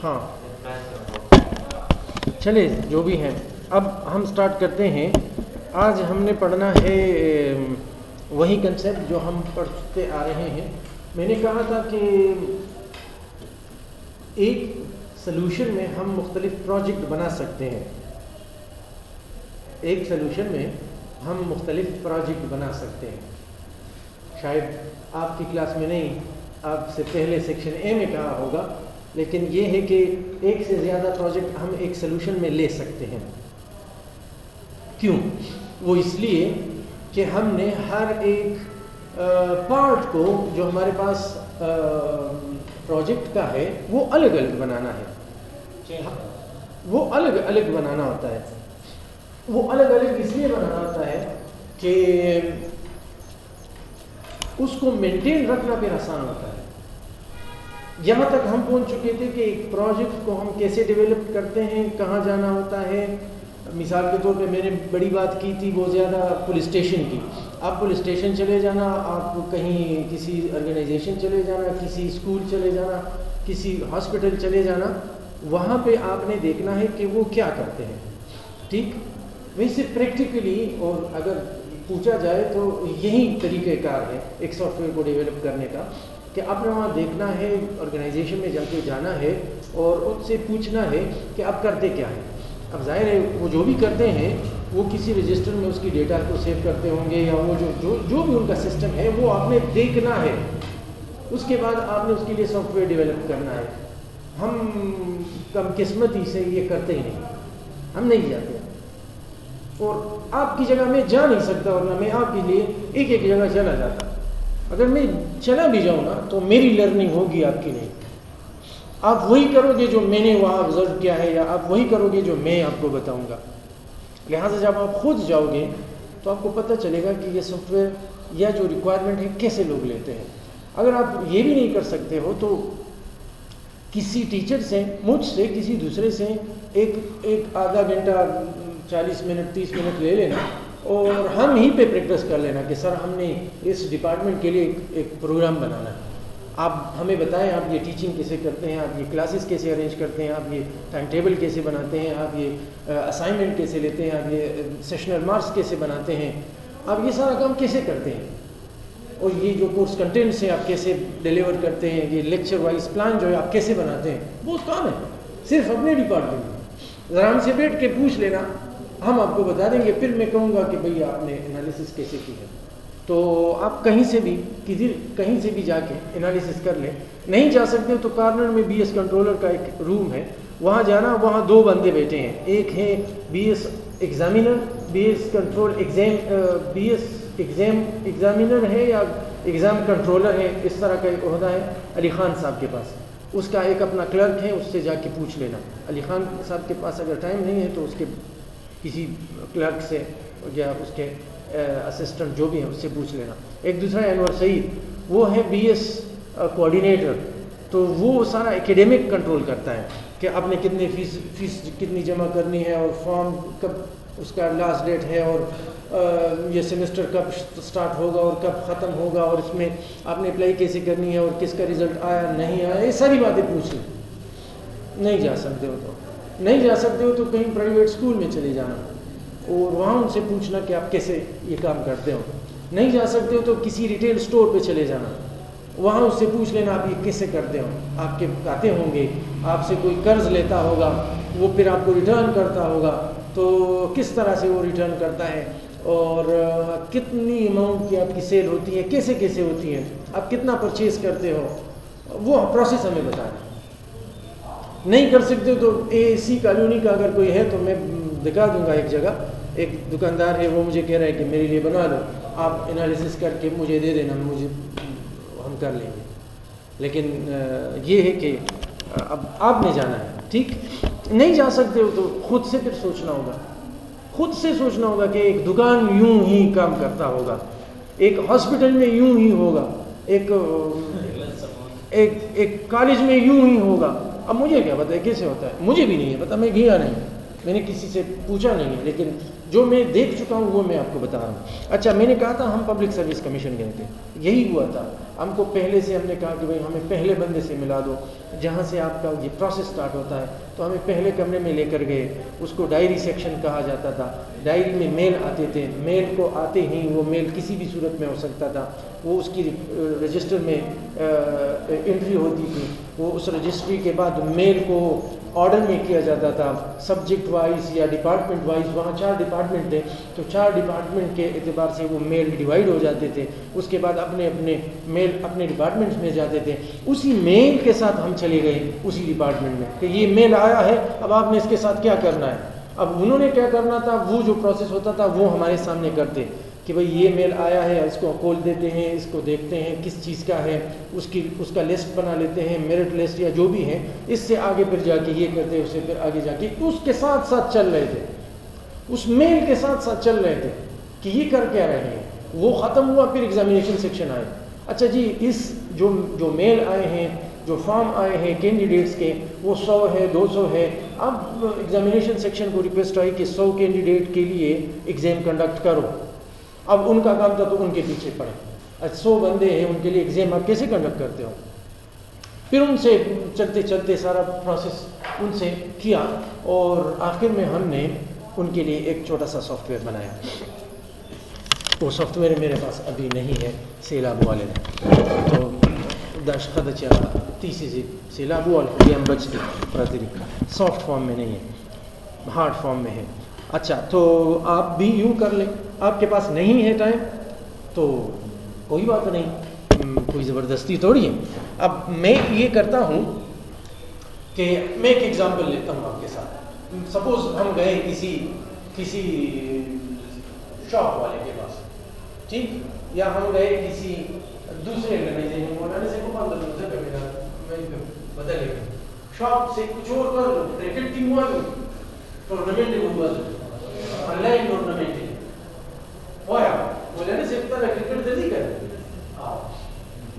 ہاں چلے جو بھی ہیں، اب ہم سٹارٹ کرتے ہیں. آج ہم نے پڑھنا ہے وہی کنسیپٹ جو ہم پڑھتے آ رہے ہیں. میں نے کہا تھا کہ ایک سلوشن میں ہم مختلف پروجیکٹ بنا سکتے ہیں. ایک سلوشن میں ہم مختلف پروجیکٹ بنا سکتے ہیں. شاید آپ کی کلاس میں نہیں، آپ سے پہلے سیکشن اے میں کہا ہوگا، لیکن یہ ہے کہ ایک سے زیادہ پروجیکٹ ہم ایک سلوشن میں لے سکتے ہیں. کیوں؟ وہ اس لیے کہ ہم نے ہر ایک پارٹ کو جو ہمارے پاس پروجیکٹ کا ہے وہ الگ الگ بنانا ہے. وہ الگ الگ بنانا ہوتا ہے. وہ الگ الگ اس لیے بنانا ہوتا ہے کہ اس کو مینٹین رکھنا پھر آسان ہوتا ہے. یہاں تک ہم پہنچ چکے تھے کہ ایک پروجیکٹ کو ہم کیسے ڈیولپ کرتے ہیں، کہاں جانا ہوتا ہے. مثال کے طور پہ میں نے بڑی بات کی تھی بہت زیادہ پولیس اسٹیشن کی. آپ پولیس اسٹیشن چلے جانا، آپ کہیں کسی آرگنائزیشن چلے جانا، کسی اسکول چلے جانا، کسی ہاسپٹل چلے جانا، وہاں پہ آپ نے دیکھنا ہے کہ وہ کیا کرتے ہیں. ٹھیک ویسے پریکٹیکلی اور اگر پوچھا جائے تو یہی طریقہ کار ہے ایک سافٹ ویئر کو ڈیولپ کرنے کا، کہ آپ نے وہاں دیکھنا ہے، آرگنائزیشن میں جا کے جانا ہے اور ان سے پوچھنا ہے کہ آپ کرتے کیا ہیں. اب ظاہر ہے وہ جو بھی کرتے ہیں وہ کسی رجسٹر میں اس کی ڈیٹا کو سیو کرتے ہوں گے، یا وہ جو بھی ان کا سسٹم ہے وہ آپ نے دیکھنا ہے. اس کے بعد آپ نے اس کے لیے سافٹ ویئر ڈیولپ کرنا ہے. ہم کم قسمتی سے یہ کرتے ہی نہیں، ہم نہیں جاتے. اور آپ کی جگہ میں جا نہیں سکتا، اور نہ میں آپ کے لیے ایک ایک جگہ چلا جاتا. اگر میں چلا بھی جاؤں نا تو میری لرننگ ہوگی، آپ کی نہیں. آپ وہی کرو گے جو میں نے وہاں آبزرو کیا ہے، یا آپ وہی کرو گے جو میں آپ کو بتاؤں گا. لہٰذا جب آپ خود جاؤ گے تو آپ کو پتہ چلے گا کہ یہ سافٹ ویئر یا جو ریکوائرمنٹ ہے کیسے لوگ لیتے ہیں. اگر آپ یہ بھی نہیں کر سکتے ہو تو کسی ٹیچر سے، مجھ سے، کسی دوسرے سے ایک آدھا گھنٹہ 40 منٹ 30 منٹ لے لینا اور ہم ہی پہ پریکٹس کر لینا کہ سر ہم نے اس ڈپارٹمنٹ کے لیے ایک پروگرام بنانا ہے. آپ ہمیں بتائیں آپ یہ ٹیچنگ کیسے کرتے ہیں، آپ یہ کلاسز کیسے ارینج کرتے ہیں، آپ یہ ٹائم ٹیبل کیسے بناتے ہیں، آپ یہ اسائنمنٹ کیسے لیتے ہیں، آپ یہ سیشنل مارکس کیسے بناتے ہیں، آپ یہ سارا کام کیسے کرتے ہیں، اور یہ جو کورس کنٹینٹس ہیں آپ کیسے ڈیلیور کرتے ہیں، یہ لیکچر وائز پلان جو ہے آپ کیسے بناتے ہیں. بہت کام ہے صرف اپنے ڈپارٹمنٹ میں. ذرا ہم سے بیٹھ کے پوچھ لینا، ہم آپ کو بتا دیں گے. پھر میں کہوں گا کہ بھئی آپ نے انالیسس کیسے کی ہے. تو آپ کہیں سے بھی جا کے انالیسس کر لیں. نہیں جا سکتے تو کارنر میں بی ایس کنٹرولر کا ایک روم ہے، وہاں جانا. وہاں 2 بندے بیٹھے ہیں، ایک ہے B S examiner, B S control B S examiner ہے یا ایگزام کنٹرولر ہے، اس طرح کا ایک عہدہ ہے علی خان صاحب کے پاس. اس کا ایک اپنا کلرک ہے، اس سے جا کے پوچھ لینا. علی خان صاحب کے پاس اگر ٹائم نہیں ہے تو اس کے کسی کلرک سے یا اس کے اسسٹنٹ جو بھی ہیں اس سے پوچھ لینا. ایک دوسرا ہے انور سعید، وہ ہے بی ایس کوآرڈینیٹر. تو وہ سارا ایکیڈیمک کنٹرول کرتا ہے کہ آپ نے کتنے فیس کتنی جمع کرنی ہے، اور فارم کب اس کا لاسٹ ڈیٹ ہے، اور یہ سیمسٹر کب سٹارٹ ہوگا اور کب ختم ہوگا، اور اس میں آپ نے اپلائی کیسے کرنی ہے، اور کس کا رزلٹ آیا نہیں آیا. یہ ساری باتیں پوچھ لیں. نہیں جا سکتے ہو تو کہیں پرائیویٹ اسکول میں چلے جانا اور وہاں ان سے پوچھنا کہ آپ کیسے یہ کام کرتے ہو. نہیں جا سکتے ہو تو کسی ریٹیل اسٹور پہ چلے جانا، وہاں اس سے پوچھ لینا آپ یہ کیسے کرتے ہو. آپ کے کھاتے ہوں گے، آپ سے کوئی قرض لیتا ہوگا، وہ پھر آپ کو ریٹرن کرتا ہوگا، تو کس طرح سے وہ ریٹرن کرتا ہے، اور کتنی اماؤنٹ کی آپ کی سیل ہوتی ہے، کیسے ہوتی ہے، آپ کتنا پرچیز کرتے ہو، وہ پروسیس ہمیں بتانا. نہیں کر سکتے تو اسی کالونی کا اگر کوئی ہے تو میں دکھا دوں گا. ایک جگہ ایک دکاندار ہے، وہ مجھے کہہ رہا ہے کہ میرے لیے بنا لو، آپ انالیسس کر کے مجھے دے دینا، ہم کر لیں گے. لیکن یہ ہے کہ اب آپ نے جانا ہے. ٹھیک نہیں جا سکتے ہو تو خود سے پھر سوچنا ہوگا کہ ایک دکان یوں ہی کام کرتا ہوگا، ایک ہاسپٹل میں یوں ہی ہوگا، ایک کالج میں یوں ہی ہوگا. اب مجھے کیا پتا ہے کیسے ہوتا ہے، مجھے بھی نہیں ہے پتا، میں گیا نہیں، میں نے کسی سے پوچھا نہیں ہے. لیکن جو میں دیکھ چکا ہوں وہ میں آپ کو بتا رہا ہوں. اچھا میں نے کہا تھا ہم پبلک سروس کمیشن گئے تھے, یہی ہوا تھا. ہم کو پہلے سے ہم نے کہا کہ بھائی ہمیں پہلے بندے سے ملا دو جہاں سے آپ کا یہ پروسیس سٹارٹ ہوتا ہے. تو ہمیں پہلے کمرے میں لے کر گئے, اس کو ڈائری سیکشن کہا جاتا تھا. ڈائری میں میل آتے تھے, میل کو آتے ہی وہ میل کسی بھی صورت میں ہو سکتا تھا, وہ اس کی رجسٹر میں انٹری ہوتی تھی. وہ اس رجسٹری کے بعد میل کو آرڈر میں کیا جاتا تھا سبجیکٹ وائز یا ڈپارٹمنٹ وائز. وہاں 4 ڈپارٹمنٹ تھے تو 4 ڈپارٹمنٹ کے اعتبار سے وہ میل ڈیوائڈ ہو جاتے تھے. اس کے بعد اپنے اپنے میل اپنے ڈپارٹمنٹس میں جاتے تھے. اسی میل کے ساتھ ہم چلے گئے اسی ڈپارٹمنٹ میں کہ یہ میل آیا ہے, اب آپ نے اس کے ساتھ کیا کرنا ہے. اب انہوں نے کیا کرنا تھا, وہ جو پروسیس ہوتا تھا وہ ہمارے سامنے کرتے کہ بھئی یہ میل آیا ہے, اس کو کھول دیتے ہیں, اس کو دیکھتے ہیں کس چیز کا ہے, اس کا لسٹ بنا لیتے ہیں, میرٹ لسٹ یا جو بھی ہے. اس سے آگے پھر جا کے یہ کرتے, اسے پھر آگے جا کے اس کے ساتھ ساتھ چل رہے تھے, اس میل کے ساتھ ساتھ چل رہے تھے کہ یہ کر کیا رہے ہیں. وہ ختم ہوا, پھر ایگزامینیشن سیکشن آئے. اچھا جی, اس جو میل آئے ہیں, جو فارم آئے ہیں کینڈیڈیٹس کے, وہ 100 ہے 200 ہے. اب ایگزامینیشن سیکشن کو ریکویسٹ آئی کہ 100 کینڈیڈیٹ کے لیے ایگزام کنڈکٹ کرو. اب ان کا کام تھا تو ان کے پیچھے پڑے. 100 بندے ہیں, ان کے لیے ایگزام آپ کیسے کنڈکٹ کرتے ہو. پھر ان سے چلتے چلتے سارا پروسیس ان سے کیا, اور آخر میں ہم نے ان کے لیے ایک چھوٹا سا سافٹ ویئر بنایا. وہ سافٹ ویئر میرے پاس ابھی نہیں ہے, سیلاب والے نے تو داشخد چلا تیسری سے سیلاب والے ہم بچتی پراتری سافٹ فارم میں نہیں ہے, ہارڈ فارم میں ہے. اچھا تو آپ بھی یوں کر لیں, آپ کے پاس نہیں ہے ٹائم تو کوئی بات نہیں, کوئی زبردستی تھوڑی ہے. اب میں یہ کرتا ہوں کہ میں ایک ایگزامپل لیتا ہوں آپ کے ساتھ. سپوز ہم گئے کسی شاپ والے کے پاس, ٹھیک, یا ہم گئے کسی دوسرے مولانا سے کو بدلے شاپ سے کچھ اور کر لو. کرکٹ ٹیم ہوا ٹورنامنٹ ہوا آن لائن ٹورنامنٹ ہوا مولانا سے پتہ کرکٹ جلدی کر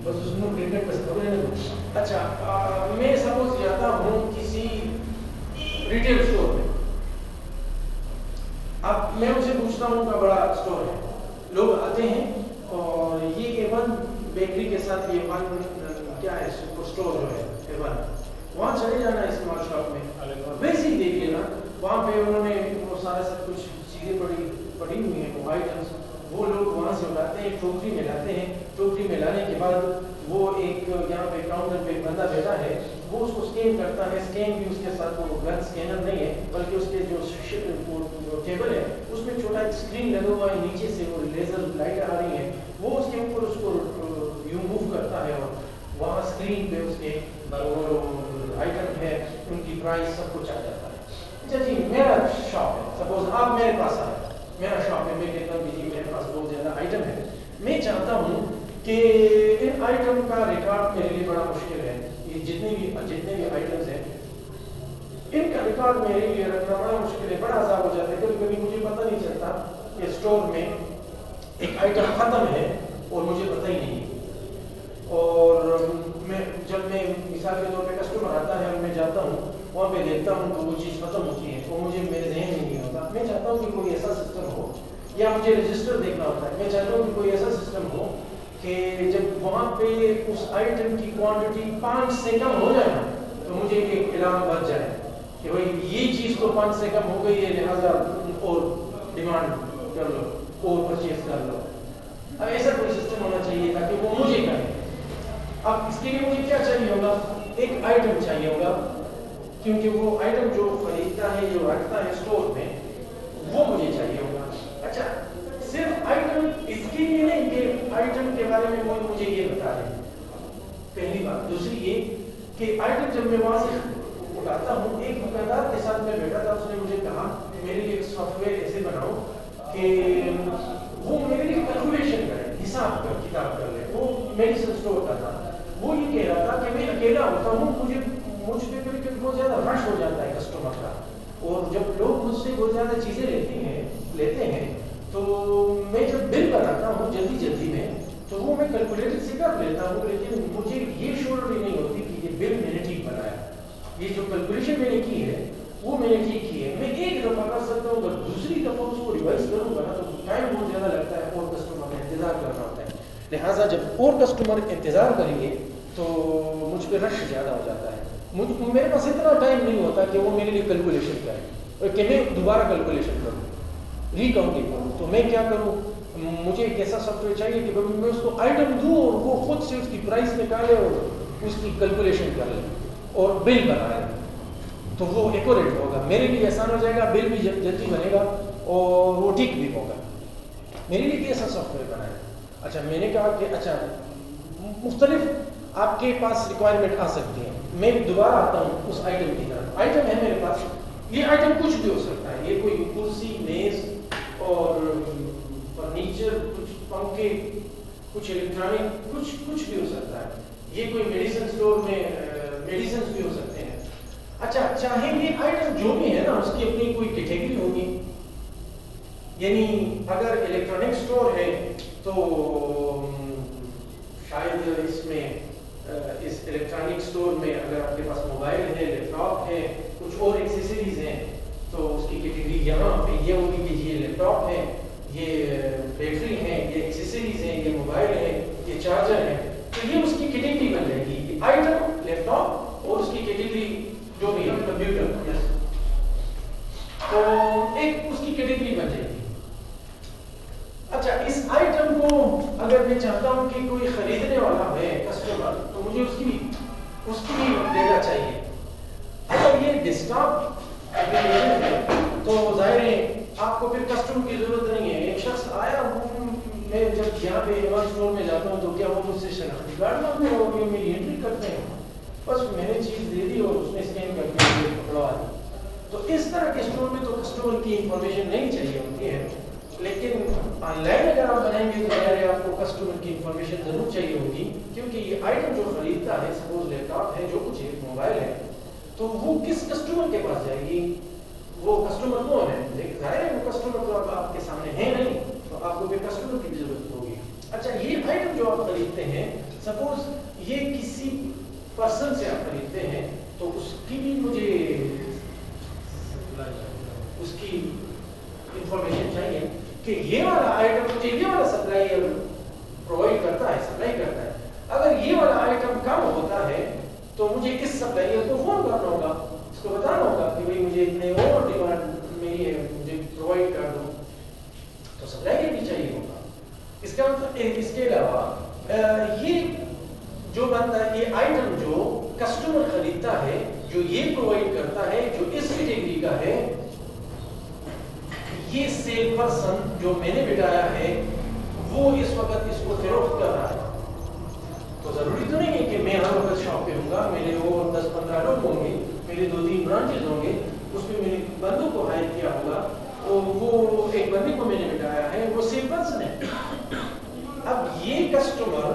بس اس میں کرکٹ بس کرو نہیں. اچھا میں سپوز جاتا ہوں کسی ریٹیل اسٹور میں. اب میں ان سے پوچھتا ہوں کا بڑا اسٹور ہے, لوگ آتے ہیں اور یہ ایون بیکری کے ساتھ یہ ون کیا ہے اسٹور جو ہے ایون, وہاں چلے جانا ہے اسمال شاپ میں, ویسے ہی دیکھ لینا وہاں پہ انہوں نے وہ سارا سب کچھ چیزیں پڑی ہوئی ہیں, وہ آئٹمس وہ لوگ وہاں سے اٹھاتے ہیں, ٹوکری میں لاتے ہیں. ٹوکری میں لانے کے بعد وہ ایک یہاں پہ کاؤنٹر پہ بندہ بیٹھا ہے, وہ اس کو اسکین کرتا ہے. اسکین بھی اس کے ساتھ وہ گن اسکینر نہیں ہے بلکہ اس کے جو ٹیبل ہے اس میں چھوٹا ایک اسکرین لگا ہوا ہے, نیچے سے وہ لیزر لائٹ آ رہی ہے, وہ اس کے اوپر اس کو یوں موو کرتا ہے اور وہاں اسکرین پہ اس کے آئٹم ہے, ان کی پرائس سب کچھ آ جاتا ہے. اچھا جی میرا شاپ ہے, سپوز آپ میرے پاس آئے, میرا شاپ ہے, میں کہتا ہوں کہ جی میرے پاس بہت زیادہ آئٹم ہے, میں چاہتا ہوں کہ ان آئٹم کا ریکارڈ میرے لیے بڑا مشکل ہے. یہ جتنے بھی آئٹمس ہیں ان کا ریکارڈ میرے لیے رکھنا بڑا مشکل ہے, بڑا عذاب ہو جاتا ہے. کبھی کبھی مجھے پتہ نہیں چلتا کہ اسٹور میں ایک آئٹم ختم ہے اور مجھے پتہ ہی نہیں. اور جب میں مثال کے طور پہ کسٹمر آتا ہے اور میں جاتا ہوں وہاں پہ دیکھتا ہوں تو وہ چیز ختم ہوتی ہے اور مجھے میرے ذہن میں نہیں ہوتا. میں چاہتا ہوں کہ کوئی ایسا سسٹم ہو, یا مجھے رجسٹر دیکھنا ہوتا ہے, میں چاہتا ہوں کہ کوئی ایسا سسٹم ہو کہ جب وہاں پہ اس آئٹم کی کوانٹٹی 5 سے کم ہو جائے نا تو مجھے ایک اعلان بچ جائے کہ بھائی یہ چیز تو 5 سے کم ہو گئی ہے, لہٰذا اور ڈیمانڈ کر لو اور پرچیز کر لو. اب ایسا کوئی سسٹم ہونا چاہیے تاکہ وہ مجھے کرے. اب اس کے لیے مجھے کیا چاہیے ہوگا, ایک آئٹم چاہیے ہوگا, کیونکہ وہ آئٹم جو خریدتا ہے جو رکھتا ہے اسٹور میں وہ مجھے چاہیے ہوگا. اچھا صرف آئٹم اس کے لیے نہیں کہ آئٹم کے بارے میں کوئی مجھے یہ بتا دے, پہلی بات. دوسری یہ کہ آئٹم جب میں وہاں سے اٹھاتا ہوں, ایک دکاندار کے ساتھ میں بیٹھا تھا, اس نے مجھے کہا کہ میرے لیے ایک سافٹ ویئر ایسے بناؤ کہ وہ میرے لیے کیلکولیشن کرے, حساب کتاب کر لے. وہ میڈیسن اسٹور کا تھا. وہ یہ کہہ رہا تھا کہ میں اکیلا ہوتا ہوں, مجھ پہ بہت زیادہ رش ہو جاتا ہے کسٹمر کا, اور جب لوگ مجھ سے بہت زیادہ چیزیں لیتے ہیں تو میں جب بل بناتا ہوں جلدی میں تو وہ میں کیلکولیٹر سے کر لیتا ہوں, لیکن مجھے یہ شیورٹی نہیں ہوتی کہ یہ بل میں نے ٹھیک بنایا. یہ جو کیلکولیشن میں نے کی ہے وہ میں نے ٹھیک کی ہے. میں ایک دفعہ کر سکتا ہوں, اگر دوسری دفعہ اس کو ریوائز کروں گا نا تو ٹائم بہت زیادہ لگتا ہے اور کسٹمر کا انتظار کرنا ہوتا ہے. لہٰذا جب اور کسٹمر انتظار کریں گے تو مجھ پہ رش زیادہ ہو جاتا ہے. میرے پاس اتنا ٹائم نہیں ہوتا کہ وہ میرے لیے کیلکولیشن کرے اور کہ میں دوبارہ کیلکولیشن کروں, ریکاؤنٹنگ کروں. تو میں کیا کروں, مجھے ایک ایسا سافٹ ویئر چاہیے کہ میں اس کو آئٹم دوں اور وہ خود سے اس کی پرائس نکالے اور اس کی کیلکولیشن کر لے اور بل بنائے. تو وہ ایکوریٹ ہوگا, میرے لیے آسان ہو جائے گا, بل بھی جلدی بنے گا اور وہ ٹھیک بھی ہوگا. میرے لیے کیسا سافٹ ویئر بنائے. اچھا میں نے کہا کہ اچھا مختلف آپ کے پاس ریکوائرمنٹ آ سکتی ہیں. میں دوبارہ آتا ہوں اس آئٹم کی طرف. آئٹم ہے میرے پاس, یہ آئٹم کچھ بھی ہو سکتا ہے. یہ کوئی کرسی, میز اور فرنیچر, کچھ پنکھے, کچھ الیکٹرانک, کچھ بھی ہو سکتا ہے. یہ کوئی میڈیسن اسٹور میں میڈیسنس بھی ہو سکتے ہیں. اچھا چاہے یہ آئٹم جو بھی ہے نا اس کی اپنی کوئی کیٹیگری ہوگی. یعنی اگر الیکٹرانک اسٹور ہے تو شاید اس میں اس الیکٹرانک اسٹور میں اگر آپ کے پاس موبائل ہے, لیپ ٹاپ ہے, کچھ اور ایکسیسریز ہیں تو اس کی کیٹیگری یہاں پہ یہ ہوگی کہ یہ لیپ ٹاپ ہے, یہ بیٹری ہے, یہ ایکسیسریز ہیں, یہ موبائل ہے, یہ چارجر ہے. تو یہ اس کی کیٹیگری بن جائے گی. آئٹم, لیپ ٹاپ اور اس کی کیٹیگری جو بھی ہے کمپیوٹر, تو ایک اس کی کیٹیگری بن جائے گی. اچھا اس آئٹم کو اگر میں چاہتا ہوں کہ کوئی خریدنے والا ہے کسٹمر تو مجھے اس کی ڈیٹا چاہیے. اگر یہ ڈیسکٹاپ اپلیکیشن ہے تو ظاہر ہے آپ کو پھر کسٹمر کی ضرورت نہیں ہے. ایک شخص آیا, میں جب یہاں پہ ایمان اسٹور میں جاتا ہوں تو کیا وہ مجھ سے شناختی کارڈ مانگتے ہیں اور میری انٹری کرتے ہیں. بس میں نے چیز دے دی اور اس نے اسکین کر کے مجھے پکڑوا دی. تو اس طرح کے اسٹور میں تو کسٹمر کی انفارمیشن نہیں چاہیے ہوتی ہے. لیکن آن لائن اگر آپ بنائیں گے تو ظاہر ہے آپ کو کسٹمر کی انفارمیشن ضرور چاہیے ہوگی, کیونکہ یہ آئٹم جو خریدتا ہے, سپوز لیپ ٹاپ ہے, جو کچھ ہے, موبائل ہے, تو وہ کس کسٹمر کے پاس جائے گی, وہ کسٹمر کون ہے. لیکن ظاہر ہے وہ کسٹمر تو آپ کے سامنے ہے نہیں, تو آپ کو پھر کسٹمر کی بھی ضرورت ہوگی. اچھا یہ آئٹم جو آپ خریدتے ہیں, سپوز یہ کسی پرسن سے آپ خریدتے ہیں تو اس کی بھی مجھے اس کی انفارمیشن چاہیے کہ یہ والا آئٹم مجھے یہ والا سپلائر پرووائڈ کرتا ہے, سپلائی کرتا ہے. اگر یہ والا آئٹم کم ہوتا ہے تو مجھے اس سپلائر کو فون کرنا ہوگا, اس کو بتانا ہوگا کہ بھائی مجھے اتنے اور ڈیمانڈ میری ہے, مجھے پرووائڈ کر دو. تو سپلائر بھی چاہیے ہوگا. اس کا مطلب اس کے علاوہ یہ جو بنتا ہے, یہ آئٹم جو کسٹمر خریدتا ہے, جو یہ پرووائڈ کرتا ہے, جو اس کیٹیگری کا ہے, یہ سیل پرسن جو میں نے بٹایا ہے وہ اس وقت اس کو فروخت کر رہا ہے. تو ضروری تو نہیں ہے کہ میں ہر وقت شاپ پہ ہوں گا, میرے اور 10-15 لوگ ہوں گے, میرے 2-3 برانچز ہوں گے, اس میں میرے بندوں کو ہائر کیا ہوگا اور وہ ایک بندے کو میں نے بٹایا ہے, وہ سیل پرسن ہے. اب یہ کسٹمر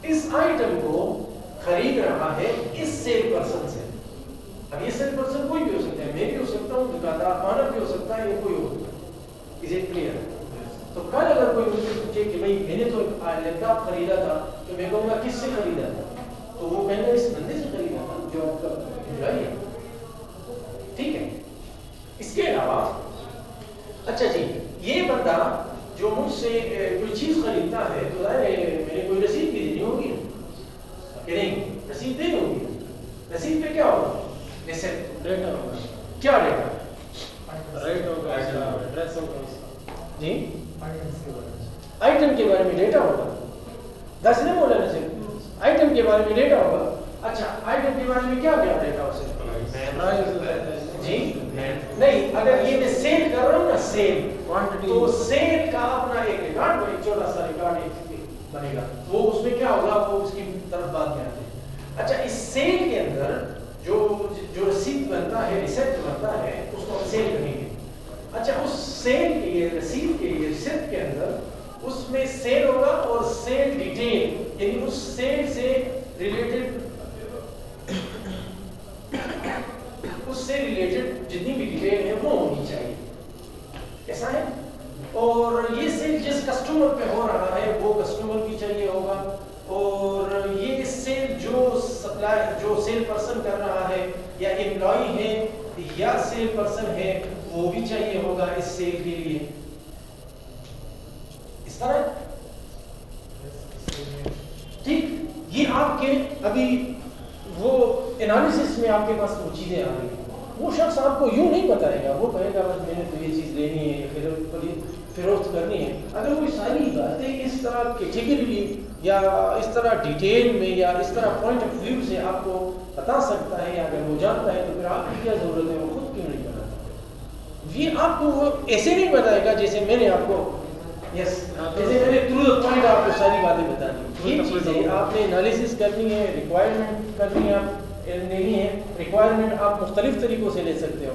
اس آئٹم کو خرید رہا ہے اس سیل پرسن سے. اب یہ سیل پرسن کوئی بھی ہو سکتا ہے, میں بھی ہو سکتا ہوں, دکاندار مالک بھی ہو سکتا ہے, یا کوئی ہو سکتا ہے. Is it clear? تو کل اگر کوئی مجھ سے پوچھے کہ بھائی میں نے تو لیپ ٹاپ خریدا تھا, تو میں کہوں گا کس سے خریدا تھا, تو وہ کہنا اس بندے سے خریدا تھا جو آپ کا امپلائی ہے. ٹھیک ہے. اس کے علاوہ اچھا جی, یہ بندہ جو مجھ سے کوئی چیز خریدتا ہے تو ظاہر ہے میں نے کوئی رسید بھی دینی ہوگی کہ نہیں, رسید دینی ہوگی. رسید پہ کیا ہوگا, ڈیٹا ہوگا. کیا ڈیٹا؟ ریٹ ہوگا, ایڈریس ہوگا. جی آئٹم کے بارے میں ڈیٹا ہوگا. دس نہیں بولا نا صرف آئٹم کے بارے میں ڈیٹا ہوگا. اچھا آئٹم کے بارے میں کیا کیا ڈیٹا ہو سکتا ہے؟ جی نہیں, اگر یہ میں سیل کر رہا ہوں نا, سیل, تو سیل کا اپنا ایک ریکارڈ, ایک چھوٹا سا ریکارڈ بنے گا. وہ اس میں کیا ہوگا, وہ اس کی طرف بات میں آتے ہیں. اچھا اس سیل کے اندر جو رسید بنتا ہے, ریسیپٹ بنتا ہے, اس کو ہم سیل کہیں گے. اچھا اس سیل کے لیے, رسید کے لیے, ریسیپٹ کے اندر اس میں سیل ہوگا اور سیل ڈیٹیل, یعنی اس سیل سے ریلیٹڈ جتنی بھی ڈیٹیل ہے وہ ہونی چاہیے. ایسا ہے. اور یہ سیل جس کسٹمر پہ ہو رہا ہے وہ کسٹمر بھی چاہیے ہوگا, اور یہ سیل جو سیل پرسن کر رہا ہے یا امپلائی ہے یا سیل پرسن ہے وہ بھی چاہیے ہوگا اس سیل کے لیے. اس طرح ٹھیک. یہ آپ کے ابھی وہ انالیسس میں آپ کے پاس وہ چیزیں آ رہی ہیں. وہ شخص آپ کو یوں نہیں بتائے گا, وہ کہے گا بس میں نے تو یہ چیز لینی ہے, فروخت کرنی ہے. اگر وہ ساری باتیں اس طرح کیٹیگری یا اس طرح ڈیٹیل میں یا اس طرح پوائنٹ آف ویو سے آپ کو بتا سکتا ہے یا اگر وہ جانتا ہے تو پھر آپ کی کیا ضرورت ہے, وہ خود کیوں نہیں بتاتا. یہ آپ کو وہ ایسے نہیں بتائے گا جیسے میں نے آپ کو جیسے میں نے تھرو دا پوائنٹ آپ کو ساری باتیں بتا دی. یہ چیزیں آپ نے انالیسس کرنی ہے, ریکوائرمنٹ کرنی ہے, نہیں ہے ریکوائرمنٹ آپ مختلف طریقوں سے لے سکتے ہو.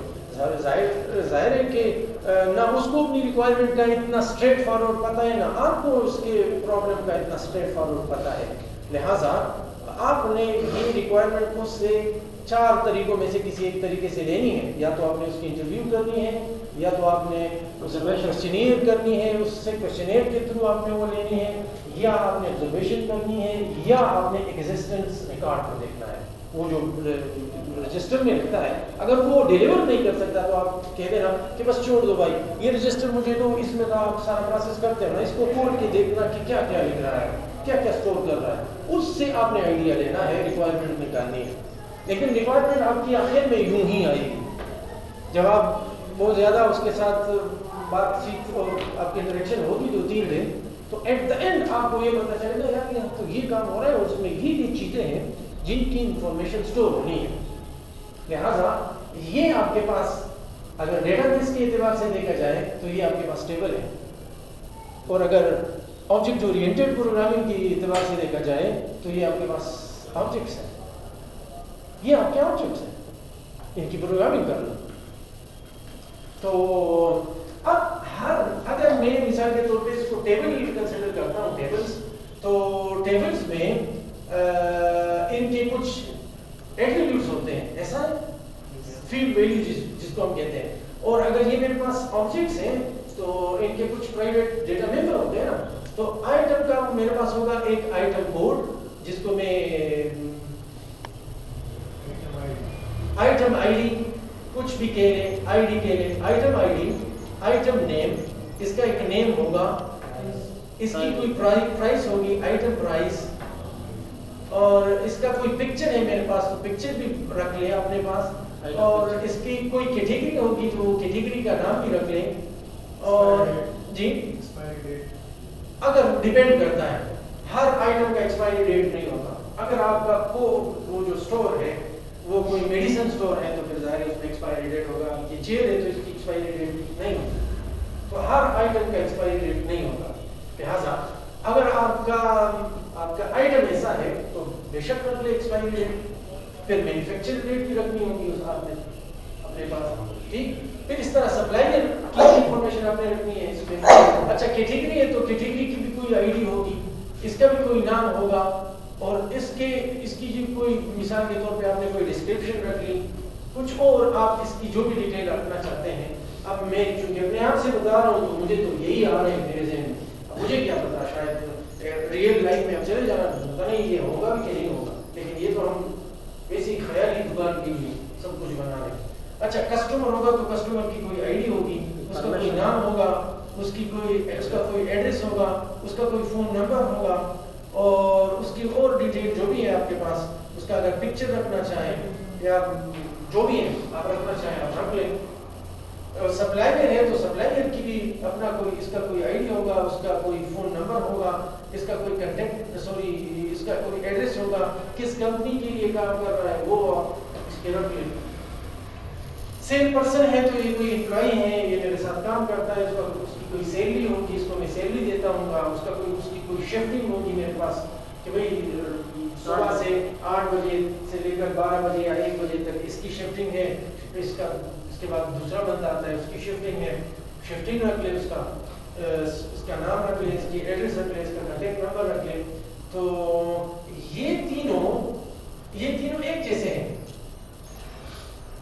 ظاہر ہے کہ نہ اس کو اپنی ریکوائرمنٹ کا اتنا اسٹریٹ فارورڈ پتہ ہے, نہ آپ کو اس کے پرابلم کا اتنا اسٹریٹ فارورڈ پتہ ہے. لہٰذا آپ نے یہ ریکوائرمنٹ کو سے 4 طریقوں میں سے کسی ایک طریقے سے لینی ہے. یا تو آپ نے اس کی انٹرویو کرنی ہے, یا تو آپ نے کوشچنیئر کرنی ہے, اس سے کوشچنیئر کے تھرو آپ نے وہ لینی ہے, یا آپ نے آبزرویشن کرنی ہے, یا آپ نے ایگزسٹنس ریکارڈ کو دیکھنا ہے. وہ جو رجسٹر میں لکھتا ہے اگر وہ ڈیلیور نہیں کر سکتا تو آپ کہہ دینا کہ بس چھوڑ دو بھائی, یہ رجسٹر مجھے دو, اس میں آپ سارا پروسیس کرتے ہو نا, اس کو کھول کے دیکھنا کہ کیا کیا لکھ رہا ہے, کیا کیا اسٹور کر رہا ہے. اس سے آپ نے آئیڈیا لینا ہے, ریکوائرمنٹ نکالنی ہے. لیکن ریکوائرمنٹ آپ کی آخر میں یوں ہی آئے گی جب آپ بہت زیادہ اس کے ساتھ بات چیت اور آپ کی انٹریکشن ہوگی 2-3 دن, تو ایٹ دا اینڈ آپ کو یہ پتہ چلے گا یار کہ تو یہ کام ہو رہا ہے اور اس میں یہ چیزیں ہیں جن کی انفارمیشن اسٹور ہونی ہے. لہٰذا یہ آپ کے پاس اگر ڈیٹا بیس کے اعتبار سے دیکھا جائے تو یہ آپ کے پاس ٹیبل ہے, اور اگر آبجیکٹ اورینٹڈ پروگرامنگ کے اعتبار سے دیکھا جائے تو یہ آپ کے پاس آبجیکٹس ہیں. یہ آپ کے آبجیکٹس ہیں, ان کی پروگرامنگ کر لو. تو اب اگر میں مثال کے طور پہ اس کو ٹیبل ہی کنسیڈر کرتا ہوں, ٹیبلز, تو ٹیبلز میں ان کے کچھ ایٹریبیوٹس ہوتے ہیں, ایسا فیلڈ ویلیو جس کو ہم کہتے ہیں. اور اگر یہ میرے پاس آبجیکٹس ہیں تو ان کے کچھ پرائیویٹ ڈیٹا ممبر ہوتے ہیں نا. تو آئٹم کا میرے پاس ہوگا ایک آئٹم کوڈ جس کو میں آئٹم آئی ڈی کچھ بھی کہہ لیں, آئی ڈی کہہ لیں, آئٹم آئی ڈی, آئٹم نیم, اس کا ایک نیم ہوگا, اس کی کوئی پرائس ہوگی, آئٹم پرائس, اور اس کا کوئی پکچر ہے میرے پاس تو پکچر بھی رکھ لیں اپنے پاس, اور اس کی کوئی کیٹیگری ہوگی تو کیٹیگری کا نام بھی رکھ لیں. اور جی اگر ڈیپینڈ کرتا ہے, ہر آئٹم کا ایکسپائری ڈیٹ نہیں ہوتا. اگر آپ کا وہ جو اسٹور ہے وہ کوئی میڈیسن اسٹور ہے تو پھر ظاہر ہے اس میں ایکسپائری ڈیٹ ہوگا. یہ چیئر ہے تو اس کی ایکسپائری ڈیٹ نہیں ہوتی. تو ہر آئٹم کا ایکسپائری ڈیٹ نہیں ہوگا. لہٰذا اگر آپ کا آئٹم ایسا ہے تو بے شک رکھ لے ایکسپائری ڈیٹ. پھر مینوفیکچر ڈیٹ بھی رکھنی ہوگی اس آپ نے اپنے پاس, ٹھیک. پھر اس طرح سپلائر کی انفارمیشن آپ نے رکھنی ہے اس میں. اچھا کیٹیگری ہے تو کیٹیگری کی بھی کوئی آئی ڈی ہوگی, اس کا بھی کوئی نام ہوگا, اور اس کی جو کوئی مثال کے طور پہ آپ نے کوئی ڈسکرپشن رکھ لی, کچھ اور آپ اس کی جو بھی ڈیٹیل رکھنا چاہتے ہیں. اب میں چونکہ اپنے آپ سے بتا رہا ہوں تو مجھے تو یہی آ رہے ہیں میرے ذہن میں, مجھے کیا پتا شاید ریئل لائف میں اب چلے جانا پتا نہیں یہ ہوگا کہ نہیں ہوگا, لیکن یہ تو ہم ایسی خیالی دکان کے لیے سب کچھ بنا رہے ہیں. اچھا کسٹمر ہوگا تو کسٹمر کی کوئی آئی ڈی ہوگی, اس کا کوئی نام ہوگا, اس کا کوئی ایڈریس ہوگا, اس کا کوئی فون نمبر ہوگا, اور اس کی اور ڈیٹیل جو بھی ہے آپ کے پاس, اس کا اگر پکچر رکھنا چاہیں یا جو بھی ہے آپ رکھنا چاہیں آپ رکھ لیں. سپلائر ہے تو سپلائر کی بھی اپنا کوئی اس کا کوئی آئی ڈی ہوگا, اس کا کوئی فون نمبر ہوگا, اس کا کوئی اس کا کوئی ایڈریس ہوگا, کس کمپنی کے لیے کام کر رہا ہے وہ آپ اس کے رکھ لیں. سیل پرسن ہے تو یہ کوئی امپلائی ہے, یہ میرے ساتھ کام کرتا ہے, اس کی کوئی سیلری ہوگی, اس کو میں سیلری دیتا ہوں گا, اس کی کوئی شفٹنگ ہوگی میرے پاس کہ بھئی صبح سے 8 بجے سے لے کر 12 بجے یا 1 بجے تک اس کی شفٹنگ ہے. اس کے بعد دوسرا بندہ آتا ہے, اس کی شفٹنگ ہے, شفٹنگ رکھ لے, اس کا نام رکھ لے, اس کی ایڈریس رکھ لے, اس کا کانٹیکٹ نمبر رکھ لے. تو یہ تینوں ایک جیسے ہیں.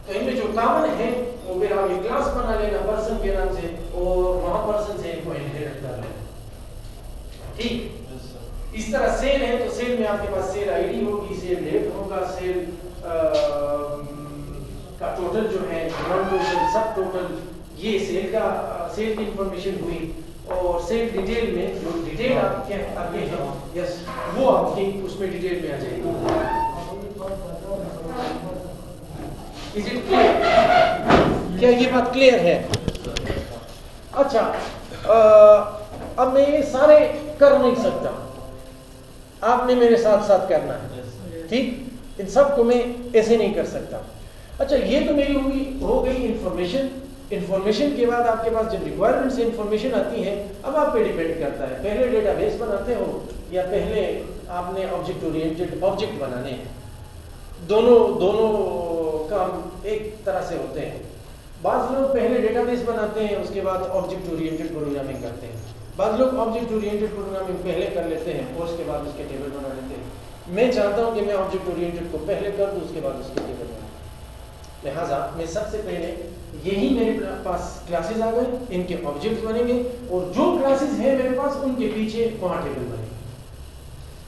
تو ان میں جو کامن ہے وہ پھر آپ ایک کلاس بنا لینا پرسن کے نام سے, اور وہاں پرسن سے ان کو انہیرٹ کر لینا, ٹھیک. اس طرح سیل ہے تو سیل میں آپ کے پاس سیل آئی ڈی ہوگی, سیل ڈیٹ ہوگا, سیل کا ٹوٹل جو ہے رن ٹوٹل، سب ٹوٹل، یہ سیل کی انفارمیشن ہوئی، اور سیل ڈیٹیل میں جو ڈیٹیل آپ کے ہیں یس وہ آپ کی اس میں ڈیٹیل میں آ جائے گی. Is it clear? کیا یہ بات کلیئر ہے؟ اچھا اب میں یہ سارے کر نہیں سکتا، آپ نے میرے ساتھ ساتھ کرنا ہے، ٹھیک؟ ان سب کو میں ایسے نہیں کر سکتا. اچھا یہ تو میری ہو گئی انفارمیشن کے بعد آپ کے پاس جب ریکوائرمنٹ سے انفارمیشن آتی ہے، اب آپ پہ ڈیپینڈ کرتا ہے پہلے ڈیٹا بیس بناتے ہو یا پہلے آپ نے آبجیکٹ اورینٹڈ آبجیکٹ بنانے ہیں. دونوں کام ایک طرح سے ہوتے ہیں. بعض لوگ پہلے ڈیٹا بیس بناتے ہیں اس کے بعد آبجیکٹ اورینٹڈ پروگرامنگ کرتے ہیں. بعض لوگ آبجیکٹ اورینٹڈ پروگرامنگ پہلے کر لیتے ہیں اور اس کے بعد اس کے ٹیبل بنا لیتے ہیں. میں چاہتا ہوں کہ میں آبجیکٹ اورینٹڈ کو پہلے کر دوں اس کے بعد اس کے ٹیبل بناؤں. لہٰذا میں سب سے پہلے یہی میرے پاس کلاسز آ گئے، ان کے آبجیکٹس بنیں گے اور جو کلاسز ہیں میرے پاس ان کے پیچھے وہاں ٹیبل بنے گے.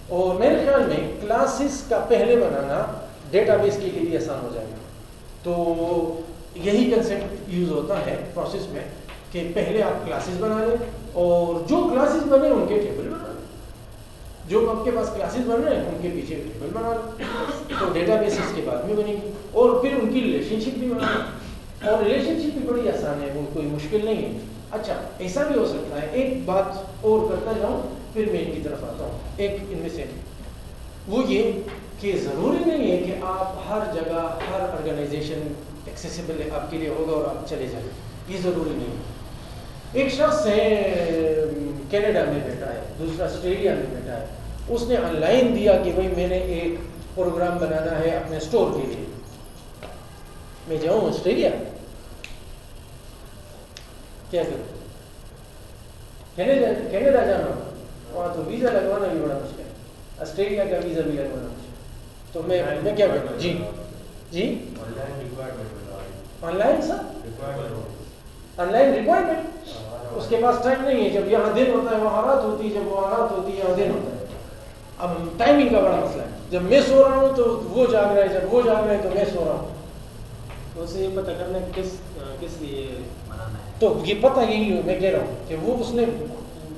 اور میرے خیال میں کلاسز کا پہلے بنانا ڈیٹا بیس کے لیے بھی آسان ہو جائے گا. تو یہی کنسیپٹ یوز ہوتا ہے پروسیس میں کہ پہلے آپ کلاسز بنا لیں اور جو کلاسز بنے ان کے ٹیبل بنا لیں. جو آپ کے پاس کلاسز بن رہے ہیں ان کے پیچھے ٹیبل بنا لیں. تو ڈیٹا بیس اس کے بعد میں بنے گی اور پھر ان کی ریلیشن شپ بھی بنا لیں. اور ریلیشن شپ بھی بڑی آسان ہے، وہ کوئی مشکل نہیں ہے. اچھا ایسا بھی ہو سکتا ہے، ایک بات اور کرتا جاؤں پھر میں ان کی طرف آتا ہوں. ایک ان میں سے وہ یہ کہ ضروری نہیں ہے کہ آپ ہر جگہ ہر آرگنائزیشن ایکسیسیبل آپ کے لیے ہوگا اور آپ چلے جائیں، یہ ضروری نہیں ہے. ایک شخص ہے کینیڈا میں بیٹھا ہے، دوسرا آسٹریلیا میں بیٹھا ہے. اس نے آن لائن دیا کہ بھائی میں نے ایک پروگرام بنانا ہے اپنے اسٹور کے لیے. میں جاؤں آسٹریلیا کیا کروں؟ کینیڈا جانا وہاں تو ویزا لگوانا بھی بڑا مشکل ہے، آسٹریلیا کا ویزا بھی لگوانا مشکل ہے. تو میں کیا کروں؟ جی online sir online requirement. اس کے پاس ٹائم نہیں ہے، جب یہاں دن ہوتا ہے وہاں رات ہوتی ہے، جب وہاں رات ہوتی ہے یہاں دن ہوتا ہے. اب ٹائمنگ کا بڑا مسئلہ ہے، جب میں سو رہا ہوں تو وہ جاگ رہا ہے، جب وہ جاگ رہا ہے تو میں سو رہا ہوں. تو اسے یہ پتہ کرنا ہے کس لیے بنانا ہے. تو یہ پتہ یہی ہے، میں کہہ رہا ہوں کہ وہ اس نے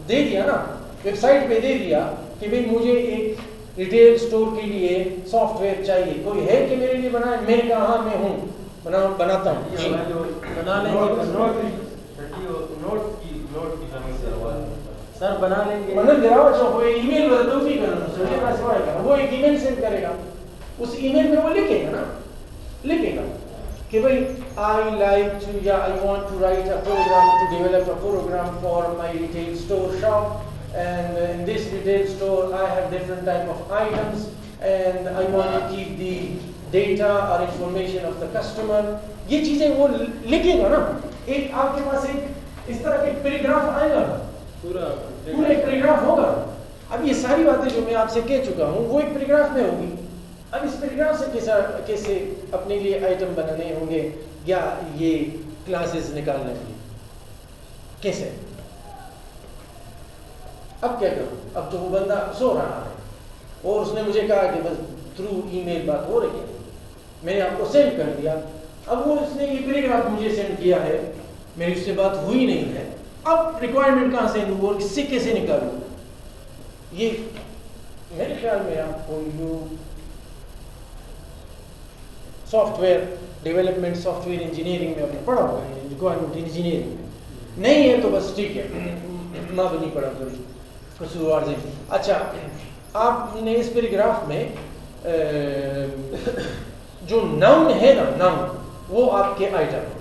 دے دیا نا، ویب سائٹ پہ دے دیا کہ بھائی مجھے ایک ریٹیل اسٹور کے لیے سافٹ ویئر چاہیے، کوئی ہے کہ میرے لیے بنائے؟ میں نے کہا ہاں میں ہوں، بناتا ہوں. بنا لیں گے سر، بنا لیں گے. ای میل وہ ایک ای میل سینڈ کرے گا، اس ای میل میں وہ لکھے گا کہ بھائی I like to یا I want to write a program to develop a program for my retail store shop, and in this retail store I have different type of items and I want to keep the data or information of the customer. یہ چیزیں وہ لکھے گا نا. ایک آپ کے پاس ایک اس طرح کے پیراگراف آئے گا، پورا ایک پیراگراف ہوگا. اب یہ ساری باتیں جو میں آپ سے کہہ چکا ہوں وہ ایک پیراگراف میں ہوگی. اب اس پیراگراف سے کیسے اپنے لیے آئٹم بنانے ہوں گے یا یہ کلاسز نکالنے کے لیے کیسے؟ اب کیا کروں؟ اب تو وہ بندہ سو رہا ہے اور اس نے مجھے کہا کہ بس تھرو ای میل بات ہو رہی ہے، میں نے آپ کو سینڈ کر دیا. اب وہ اس نے یہ پیراگراف مجھے سینڈ کیا ہے، میری اس سے بات ہوئی نہیں ہے. اب ریکوائرمنٹ کہاں سے لوں اور اس سے کیسے نکالوں؟ یہ میرے خیال میں آپ کو soft where development, soft ware engineering میں آپ نے پڑھا ہوگا، ریکوائرمنٹ انجینئرنگ میں نہیں ہے تو بس ٹھیک ہے، نہ بھی نہیں پڑھا کوئی قصور نہیں. اچھا آپ نے اس پیراگراف میں جو ناؤن ہے نا، ناؤن وہ آپ کے آئٹم ہے،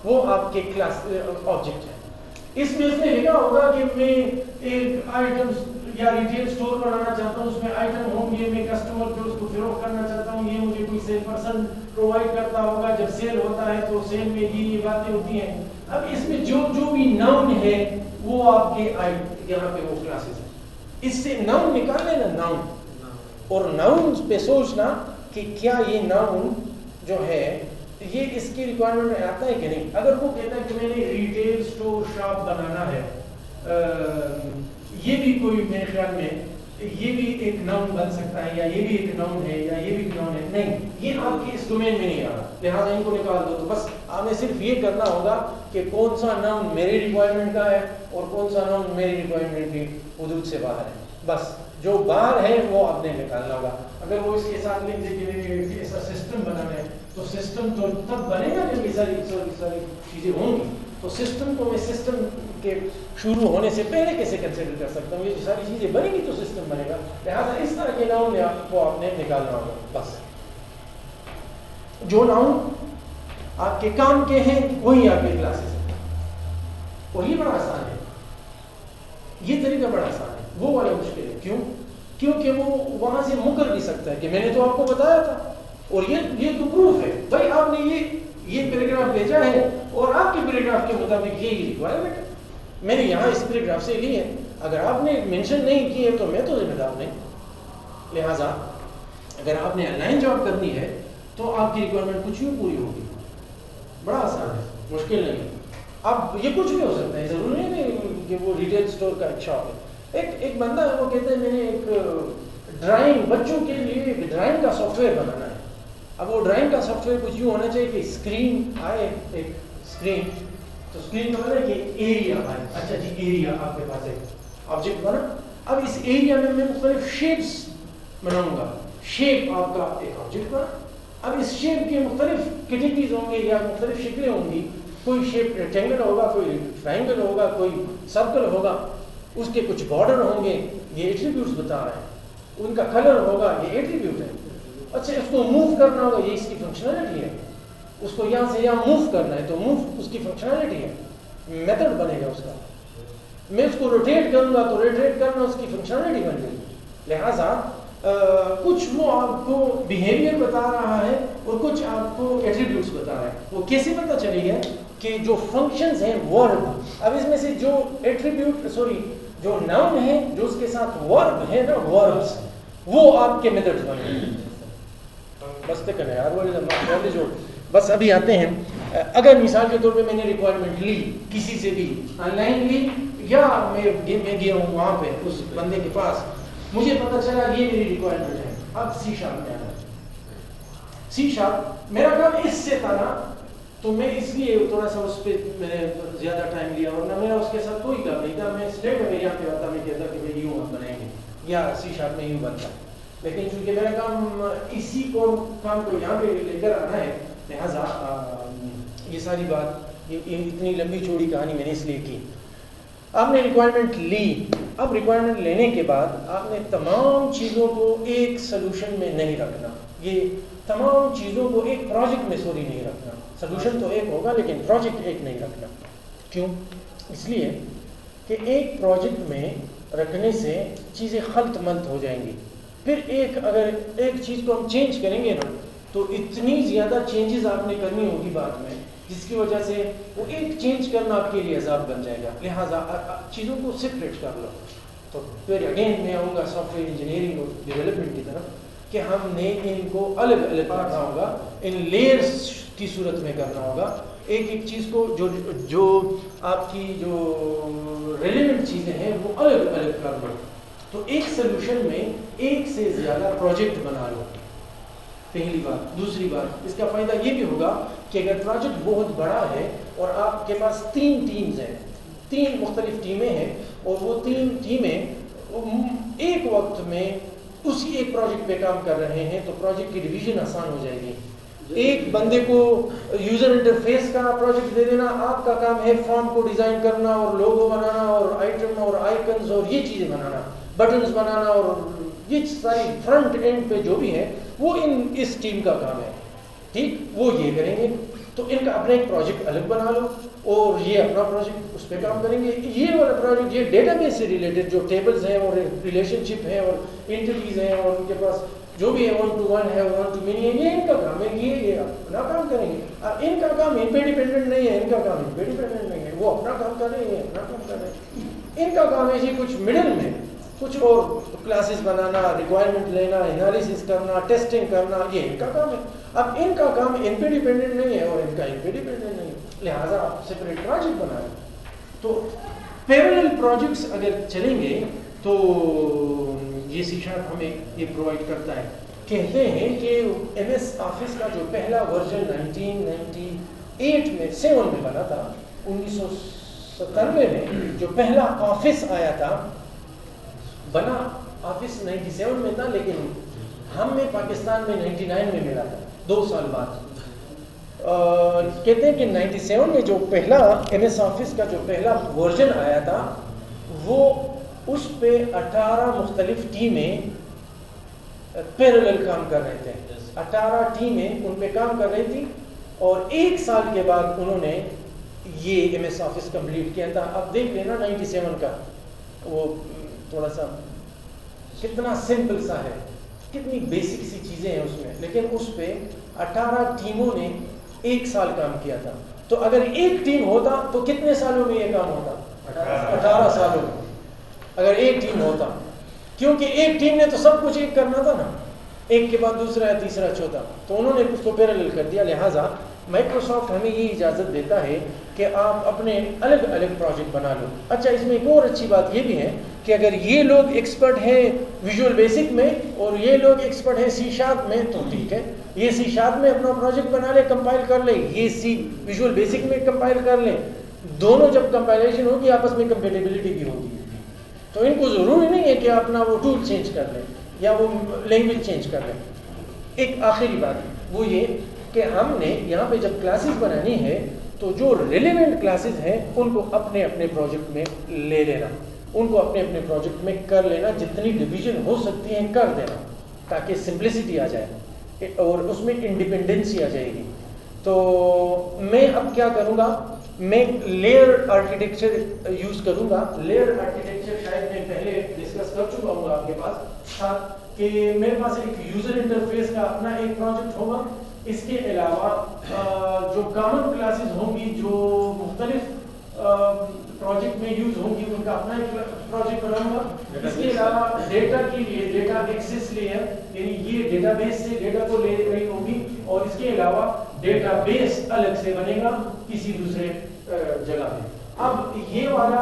وہ آپ کے کلاس آبجیکٹ ہے. اس میں اس نے لکھا ہوگا کہ میں ایک آئٹم یا ریٹیل اسٹور بنانا چاہتا ہوں، اس میں آئٹم ہوں گے، میں کسٹمر کو اس کو فروخت کرنا چاہتا ہوں، یہ مجھے کوئی سیل پرسن پرووائڈ کرتا ہوگا، جب سیل ہوتا ہے تو سیل میں یہ باتیں ہوتی ہیں. اب اس میں جو بھی ناؤن ہے وہ آپ کے یہاں پہ وہ کلاسز ہیں. اس سے ناؤن نکالنے نا، ناؤن اور ناؤن پہ سوچنا کہ کیا یہ ناؤن جو ہے یہ اس کی ریکوائرمنٹ میں آتا ہے کہ نہیں. اگر وہ کہتا ہے کہ میں نے ریٹیل اسٹور شاپ بنانا ہے، یہ بھی کوئی میرے خیال میں یہ بھی ایک ناؤن بن سکتا ہے یا یہ بھی ایک ناؤن ہے یا یہ بھی ایک ناؤن ہے، نہیں، یہ آپ کے اس ڈومین میں نہیں آ رہا، لہٰذا ان کو نکال دو۔ تو بس آپ نے صرف یہ کرنا ہوگا کہ کون سا ناؤن میری ریکوائرمنٹ کا ہے اور کون سا ناؤن میری ریکوائرمنٹ کی حدود سے باہر ہے، بس جو باہر ہے وہ آپ نے نکالنا ہوگا۔ اگر وہ اس کے ساتھ لکھ دے کہ ایسا سسٹم بنانا ہے تو سسٹم تو تب بنے گا جب یہ ساری چیزیں ہوں گی، تو سسٹم کو میں سسٹم کے شروع ہونے سے پہلے کیسے کنسیڈر کر سکتا ہوں، یہ ساری چیزیں بنیں گی تو سسٹم بنے گا، لہٰذا اس طرح کے ناؤن کو آپ نے نکالنا ہوگا۔ بس جو ناؤن آپ کے کام کے ہیں وہی آپ کے کلاسز ہیں، اور یہ بڑا آسان ہے، یہ طریقہ بڑا آسان ہے، وہ والا مشکل ہے۔ کیوں؟ کیونکہ وہ وہاں سے مکر بھی سکتا ہے کہ میں نے تو آپ کو بتایا تھا، اور یہ تو پروف ہے بھائی آپ نے یہ پیراگراف بھیجا ہے اور آپ کے پیراگراف کے مطابق یہ ریکوائرمنٹ ہے، میں نے یہاں اس پیراگراف سے لی ہے، اگر آپ نے مینشن نہیں کی ہے تو میں تو ذمہ دار نہیں، لہٰذا اگر آپ نے آن لائن جاب کرنی ہے تو آپ کی ریکوائرمنٹ کچھ بھی پوری ہوگی، بڑا آسان ہے، مشکل نہیں ہے۔ اب یہ کچھ بھی ہو سکتا ہے، ضروری نہیں کہ وہ ریٹیل اسٹور کا ایک شاپ ہے۔ ایک بندہ ہے وہ کہتا ہے میں نے ایک ڈرائنگ بچوں کے لیے ڈرائنگ کا سافٹ ویئر بنانا ہے، اب وہ ڈرائنگ کا سافٹ ویئر کچھ یوں ہونا چاہیے کہ اسکرین آئے، ایک اسکرین، تو اسکرین کا مطلب ہے کہ ایریا آئے، اچھا جی ایریا آپ کے پاس ایک آبجیکٹ بنا، اب اس ایریا میں مختلف شیپس بناؤں گا، شیپ آپ کا ایک آبجیکٹ بنا، اب اس شیپ کے مختلف کیٹیگریز ہوں گے یا مختلف شکلیں ہوں گی، کوئی شیپ ریکٹینگل ہوگا، کوئی ٹرائنگل ہوگا، کوئی سرکل ہوگا، اس کے کچھ بارڈر ہوں گے، یہ ایٹریبیوٹس بتا رہے ہیں، ان کا کلر ہوگا، یہ ایٹریبیوٹ ہے، اچھا اس کو موو کرنا ہوگا، یہ اس کی فنکشنالٹی ہے، اس کو یہاں سے یہاں موو کرنا ہے تو موو اس کی فنکشنالٹی ہے، میتھڈ بنے گا اس کا، میں اس کو روٹیٹ کروں گا تو روٹیٹ کرنا اس کی فنکشنالٹی بن گئی، لہٰذا کچھ وہ آپ کو بیہیویئر بتا رہا ہے اور کچھ آپ کو ایٹریبیوٹس بتا رہا ہے، وہ کیسے پتہ چلے گا کہ جو فنکشنز ہیں ورب، اب اس میں سے جو جو ناؤن ہے جو اس کے ساتھ ورب ہے نا، وربس وہ آپ کے میتھڈز بنے گے، بس تک ہے یار، بس ابھی آتے ہیں، اگر مثال کے طور پہ میں نے ریکوائرمنٹ لی کسی سے بھی آن لائن لی یا میں گیا ہوں وہاں پہ اس بندے کے پاس، مجھے پتہ چلا یہ میری ریکوائرمنٹ ہے، اب سی شارپ میں آنا، سی شارپ میرا کام اس سے تھا نا، تو میں اس لیے تھوڑا سا اس پہ میں نے زیادہ ٹائم لیا، ورنہ میرا اس کے ساتھ کوئی کام نہیں تھا، میں اسٹیٹ میں یہاں پہ آتا، میں کہتا کہ میں یوں بنائیں گے یا سی شارپ میں یوں بنتا، لیکن چونکہ میرا کام اسی کام کو یہاں پہ لے کر آنا ہے، لہٰذا یہ ساری بات یہ اتنی لمبی چوڑی کہانی میں نے اس لیے کی۔ آپ نے ریکوائرمنٹ لی، اب ریکوائرمنٹ لینے کے بعد آپ نے تمام چیزوں کو ایک سلوشن میں نہیں رکھنا، یہ تمام چیزوں کو ایک پروجیکٹ میں نہیں رکھنا، سلوشن تو ایک ہوگا لیکن پروجیکٹ ایک نہیں رکھنا۔ کیوں؟ اس لیے کہ ایک پروجیکٹ میں رکھنے سے چیزیں خلط ملط ہو جائیں گی، پھر اگر ایک چیز کو ہم چینج کریں گے نا تو اتنی زیادہ چینجز آپ نے کرنی ہوگی بعد میں، جس کی وجہ سے وہ ایک چینج کرنا آپ کے لیے عذاب بن جائے گا، لہٰذا چیزوں کو سپریٹ کر لو۔ تو پھر اگین میں آؤں گا سافٹ ویئر انجینئرنگ اور ڈیولپمنٹ کی طرف کہ ہم نے ان کو الگ الگ کرنا ہوگا، ان لیئرز کی صورت میں کرنا ہوگا، ایک ایک چیز کو جو آپ کی جو ریلیونٹ چیزیں ہیں وہ الگ الگ کر لو، تو ایک سلوشن میں ایک سے زیادہ پروجیکٹ بنا لو، پہلی بات۔ دوسری بات، اس کا فائدہ یہ بھی ہوگا کہ اگر پروجیکٹ بہت بڑا ہے اور آپ کے پاس 3 ٹیمز ہیں، 3 مختلف ٹیمیں ہیں، اور وہ 3 ٹیمیں ایک وقت میں اسی ایک پروجیکٹ پہ کام کر رہے ہیں تو پروجیکٹ کی ڈویژن آسان ہو جائے گی۔ ایک بندے کو یوزر انٹرفیس کا پروجیکٹ دے دینا، آپ کا کام ہے فارم کو ڈیزائن کرنا اور لوگو بنانا اور آئٹم اور آئیکنز اور یہ چیزیں بنانا، بٹنز بنانا، اور یہ ساری فرنٹ اینڈ پہ جو بھی ہے وہ اس ٹیم کا کام ہے، ٹھیک، وہ یہ کریں گے، تو ان کا اپنا ایک پروجیکٹ الگ بنا لو اور یہ اپنا پروجیکٹ اس پہ کام کریں گے۔ یہ والا پروجیکٹ یہ ڈیٹا بیس سے ریلیٹڈ جو ٹیبلز ہیں اور ریلیشن شپ ہیں اور انٹیٹیز ہیں اور ان کے پاس جو بھی ہے 1 to 1 ہے 1 to many ہے، یہ ان کا کام ہے، یہ اپنا کام کریں گے۔ اب ان کا کام ان پہ ڈیپینڈنٹ نہیں ہے، ان کا کام ان پہ ڈیپینڈنٹ نہیں ہے، وہ اپنا کام کر رہے ہیں، اپنا کام کر رہے ہیں۔ ان کا کام ہے جی کچھ مڈل میں کچھ اور کلاسز بنانا، ریکوائرمنٹ لینا، انالیسس کرنا، ٹیسٹنگ کرنا، یہ ان کا کام ہے۔ اب ان کا کام ان پہ ڈیپینڈنٹ نہیں ہے اور ان کا ان پہ ڈیپینڈنٹ نہیں ہے، لہٰذا آپ سپریٹ پروجیکٹ بنائیں۔ تو پیرالل پروجیکٹس اگر چلیں گے تو یہ سی شارپ ہمیں یہ پرووائڈ کرتا ہے. کہتے ہیں کہ ایم ایس آفس کا جو پہلا ورژن 1998 میں 7 میں بنا تھا, 1997 میں جو پہلا آفس آیا تھا, بنا آفس 97 میں تھا, لیکن ہمیں پاکستان میں 99 میں ملا تھا, 2 سال بعد. کہتے ہیں کہ 97 میں جو پہلا ایم ایس آفس کا جو پہلا ورژن آیا تھا, وہ اس پہ 18 مختلف ٹیمیں پیرالل کام کر رہے تھے. 18 ٹیمیں ان پہ کام کر رہی تھی, اور 1 سال کے بعد انہوں نے یہ ایم ایس آفس کمپلیٹ کیا تھا. اب دیکھ لینا 97 کا وہ تھوڑا سا کتنا سمپل سا ہے, کتنی بیسک سی چیزیں ہیں اس میں, لیکن اس پہ 18 ٹیموں نے 1 سال کام کیا تھا. تو اگر ایک ٹیم ہوتا تو کتنے سالوں میں یہ کام ہوتا؟ 18 سالوں میں اگر ایک ٹیم ہوتا, کیونکہ ایک ٹیم نے تو سب کچھ ایک کرنا تھا نا, ایک کے بعد دوسرا یا تیسرا چوتھا, تو انہوں نے اس کو پیرالل کر دیا. لہٰذا مائکروسافٹ ہمیں یہ اجازت دیتا ہے کہ آپ اپنے الگ الگ پروجیکٹ بنا لو. اچھا, اس میں ایک اور اچھی بات یہ بھی ہے کہ اگر یہ لوگ ایکسپرٹ ہیں ویژول بیسک میں اور یہ لوگ ایکسپرٹ ہیں سی شارپ میں, تو ٹھیک ہے, یہ سی شارپ میں اپنا پروجیکٹ بنا لے, کمپائل کر لے, یہ سی ویژول بیسک میں کمپائل کر لیں. دونوں جب کمپائلیشن ہوگی آپس میں کمپیٹیبلٹی بھی ہوگی. تو ان کو ضروری نہیں ہے کہ اپنا وہ ٹول چینج کر لیں یا وہ لینگویج چینج کر لیں. ایک آخری بات وہ یہ کہ ہم نے یہاں پہ جب کلاسز بنانی ہے تو جو ریلیونٹ کلاسز ہیں ان کو اپنے اپنے پروجیکٹ میں لے لینا, ان کو اپنے اپنے پروجیکٹ میں کر لینا, جتنی ڈویژن ہو سکتی ہیں کر دینا, تاکہ سمپلسٹی آ جائے اور اس میں انڈیپینڈنسی آ جائے گی. تو میں اب کیا کروں گا, میں لیئر آرکیٹیکچر یوز کروں گا. لیئر آرکیٹیکچر شاید میں پہلے ڈسکس کر چکا ہوں آپ کے پاس کہ میرے پاس ایک یوزر انٹرفیس کا اپنا ایک پروجیکٹ ہوگا. اس کے علاوہ جو کامن کلاسز ہوں گی جو مختلف پروجیکٹ میں یوز ہوں گی ان کا اپنا ایک پروجیکٹ بناؤں گا. اس کے علاوہ ڈیٹا کے لیے ڈیٹا ایکسس لیئر, یعنی یہ ڈیٹا بیس سے ڈیٹا کو لے رہی ہوگی, اور اس کے علاوہ ڈیٹا بیس الگ سے بنے گا کسی دوسرے جگہ پہ. اب یہ والا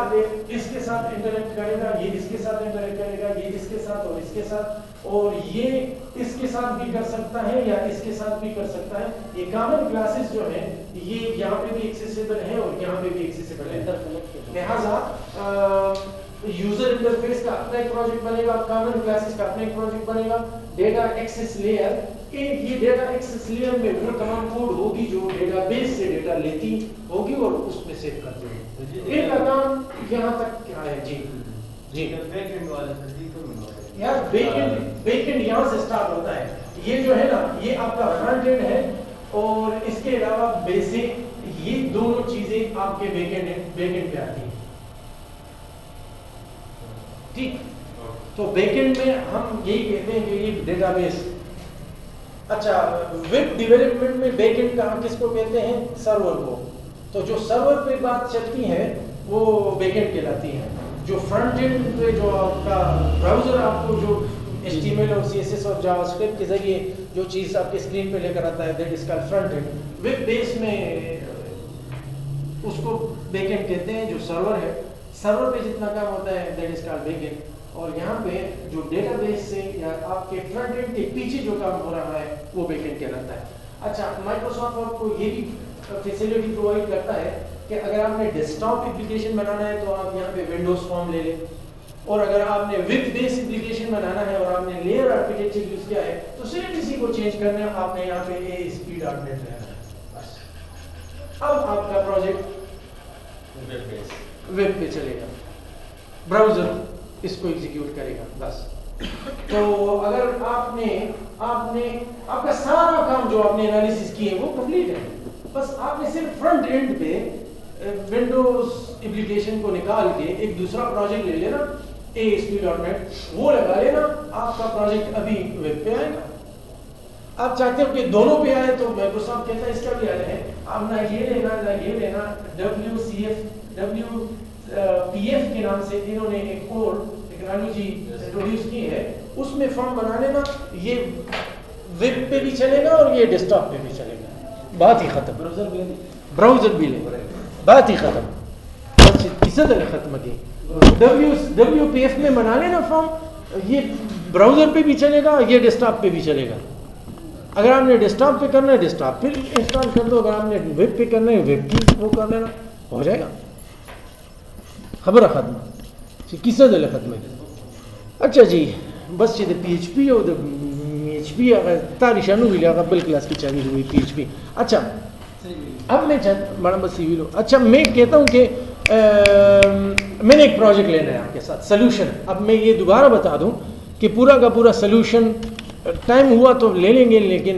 اس کے ساتھ انٹریکٹ کرے گا, یہ اس کے ساتھ انٹریکٹ کرے گا, یہ اس کے ساتھ اور اس کے ساتھ, اور یہ اس کے ساتھ بھی کر سکتا ہے یا اس کے ساتھ بھی کر سکتا ہے. یہ کامن کلاسز جو ہیں یہ یہاں پہ بھی ایکسیسیبل ہے اور یہاں پہ بھی ایکسیسیبل ہے. لہٰذا یوزر انٹرفیس کا اپنا ایک پروجیکٹ بنے گا, کامن کلاسز کا اپنا ایک پروجیکٹ بنے گا. ڈیٹا ایکسس لیئر, یہ ڈیٹا ایکسس لیئر میں وہ تمام کوڈ ہوگی جو ڈیٹا بیس سے ڈیٹا لیتی ہوگی اور اس میں سیو کرتی ہوگی. ایک کام یہاں تک کیا ہے. جی جی یار بیک اینڈ یہاں سے اسٹارٹ ہوتا ہے. یہ جو ہے نا یہ آپ کا فرنٹ اینڈ ہے, اور اس کے علاوہ بیسک, یہ دونوں چیزیں آپ کے بیک اینڈ پہ آتی ہیں. ٹھیک, تو بیک اینڈ میں ہم یہی کہتے ہیں کہ یہ ڈیٹا بیس. اچھا, ویب ڈیولپمنٹ میں بیک اینڈ کا ہم کس کو کہتے ہیں؟ سرور کو. تو جو سرور پہ بات چلتی ہے وہ بیک اینڈ کہلاتی ہے. جو فرنٹ اینڈ پہ جو آپ کا براؤزر آپ کو جو HTML اور CSS اور جاوا اسکرپٹ کے ذریعے جو چیز آپ کے اسکرین پہ لے کر آتا ہے, that is called front end. Web base میں اس کو بیک اینڈ کہتے ہیں. جو سرور ہے, سرور پہ جتنا کام ہوتا ہے that is called back and, اور یہاں پہ جو ڈیٹا بیس سے یا آپ کے فرنٹ اینڈ کے پیچھے جو کام ہو رہا ہے وہ بیک اینڈ کہلاتا ہے. اچھا, مائکروسافٹ آپ کو یہ بھی فیسلٹی پرووائڈ کرتا ہے کہ اگر آپ نے ڈیسک ٹاپ اپلیکیشن بنانا ہے تو آپ یہاں پہ ونڈوز فارم لے لیں, اور اگر آپ نے ویب بیس اپلیکیشن بنانا ہے اور آپ نے لیئر آرکیٹیکچر یوز کیا ہے تو صرف اسی کو چینج کرنا ہے. آپ نے یہاں پہ ASP.NET رہنا ہے. اب آپ کا پروجیکٹ ویب پہ چلے گا, براؤزر اس کو ایگزیکیوٹ کرے گا بس. تو اگر آپ کا سارا کام جو آپ نے انالیسس کیے وہ کمپلیٹ ہے, بس آپ نے صرف فرنٹ اینڈ پہ ونڈوز اپلیکیشن کو نکال کے ایک دوسرا پروجیکٹ لے لینا ASP.NET, وہ لگا لینا, آپ کا پروجیکٹ ابھی ویب پہ آئے گا. آپ چاہتے ہو کہ دونوں پہ آئے تو مائکروسافٹ کہتا ہے اس کا بھی آئے ہے, آپ نہ یہ لینا نہ یہ لینا. WPF کے نام سے انہوں نے ایک اور ٹیکنالوجی انٹروڈیوس کی ہے, اس میں فارم بنا لینا, یہ ویب پہ بھی چلے گا اور یہ ڈیسک ٹاپ پہ بھی چلے گا. بات ہی ختم. براؤزر بھی لے, بات ہی ختم. کس طرح ختم کی WPF میں بنا لینا فارم, یہ براؤزر پہ بھی چلے گا, یہ ڈیسک ٹاپ پہ بھی چلے گا. اگر آپ نے ڈیسک ٹاپ پہ کرنا ہے ڈیسک ٹاپ پہ انسٹال کر دو, اگر آپ نے ویب پہ کرنا ہے ویب کی وہ کر لینا, ہو جائے گا. خبر ختم کس دل ختم ہے. اچھا جی بس یہ پی ایچ پی اور ایچ پی تاریشانو بھی لیا قبل کلاس کی چاہیے ہوئی پی ایچ پی. اچھا اب میں بڑا بس سی وی لو. اچھا میں کہتا ہوں کہ میں نے ایک پروجیکٹ لینا ہے آپ کے ساتھ سلوشن. اب میں یہ دوبارہ بتا دوں کہ پورا کا پورا سلوشن ٹائم ہوا تو لے لیں گے, لیکن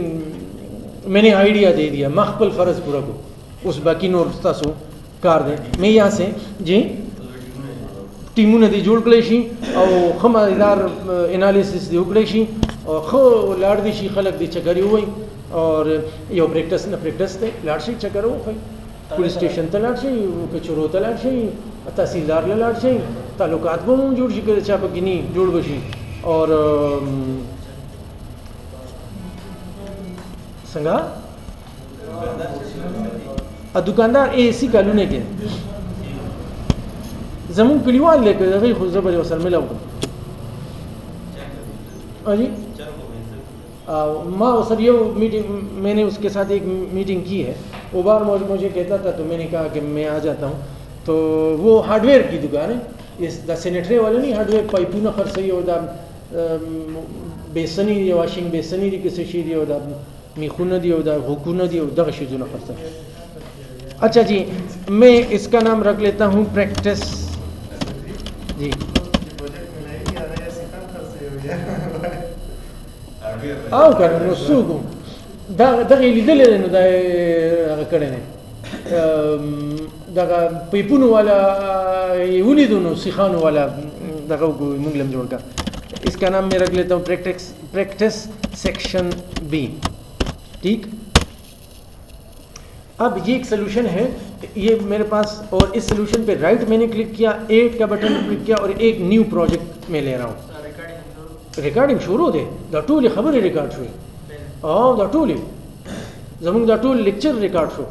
میں نے آئیڈیا دے دیا مخبل فرض پورا کو اس باقی نورستا سو کار دیں. میں یہاں سے جی ٹیموں نے دی جوڑ کلے شی او خم ادار انالیسس دی وکړي شي او خو لاړ دي شي خلک دی چکرې وای اور یو پریکټس نه پریکټس ته لاړ شي چکر وای پولیس سټیشن ته لاړ شي کچورو ته لاړ شي تحصیلدار له لاړ شي تعلقات به مون جوړ شي کړي چا په گنی جوړ بشي اور څنګه ا دکاندار اے سی کالونه کې زمون کلیوال لے کے دغه خو زبر وسل ملاو جی ماں سر یہ میٹنگ میں نے اس کے ساتھ ایک میٹنگ کی ہے. وہ بار مجھے کہتا تھا تو میں نے کہا کہ میں آ جاتا ہوں. تو وہ ہارڈ ویئر کی دکان ہے, اس دا سینیٹری والے نہیں ہارڈ ویئر پائپوں نہ خرڅي او دا بیسنی واشنگ بیسنی دی کیسے شي دی او دا میخونه دی او دا حکونه دی او دغه شي نه خرڅي. اچھا جی میں اس کا نام رکھ لیتا ہوں پریکٹس. جی او کنه نو سوق دا لیدل نو دا هغه کړه نه دا پیپونو والا ولیدونو سیخانو والا دغه موږ لم جوړ کا. اس کا نام میں رکھ لیتا ہوں پریکٹس سیکشن بی. ٹھیک, اب یہ ایک سلوشن ہے یہ میرے پاس, اور اس سلوشن پہ رائٹ میں نے کلک کیا, ایڈ کا بٹن کلک کیا اور ایک نیو پروجیکٹ میں لے رہا ہوں. ریکارڈنگ شروع دے دا ټول خبرې ریکارډ شوې او دا ټول زموږ دا ټول لیکچر ریکارډ شو.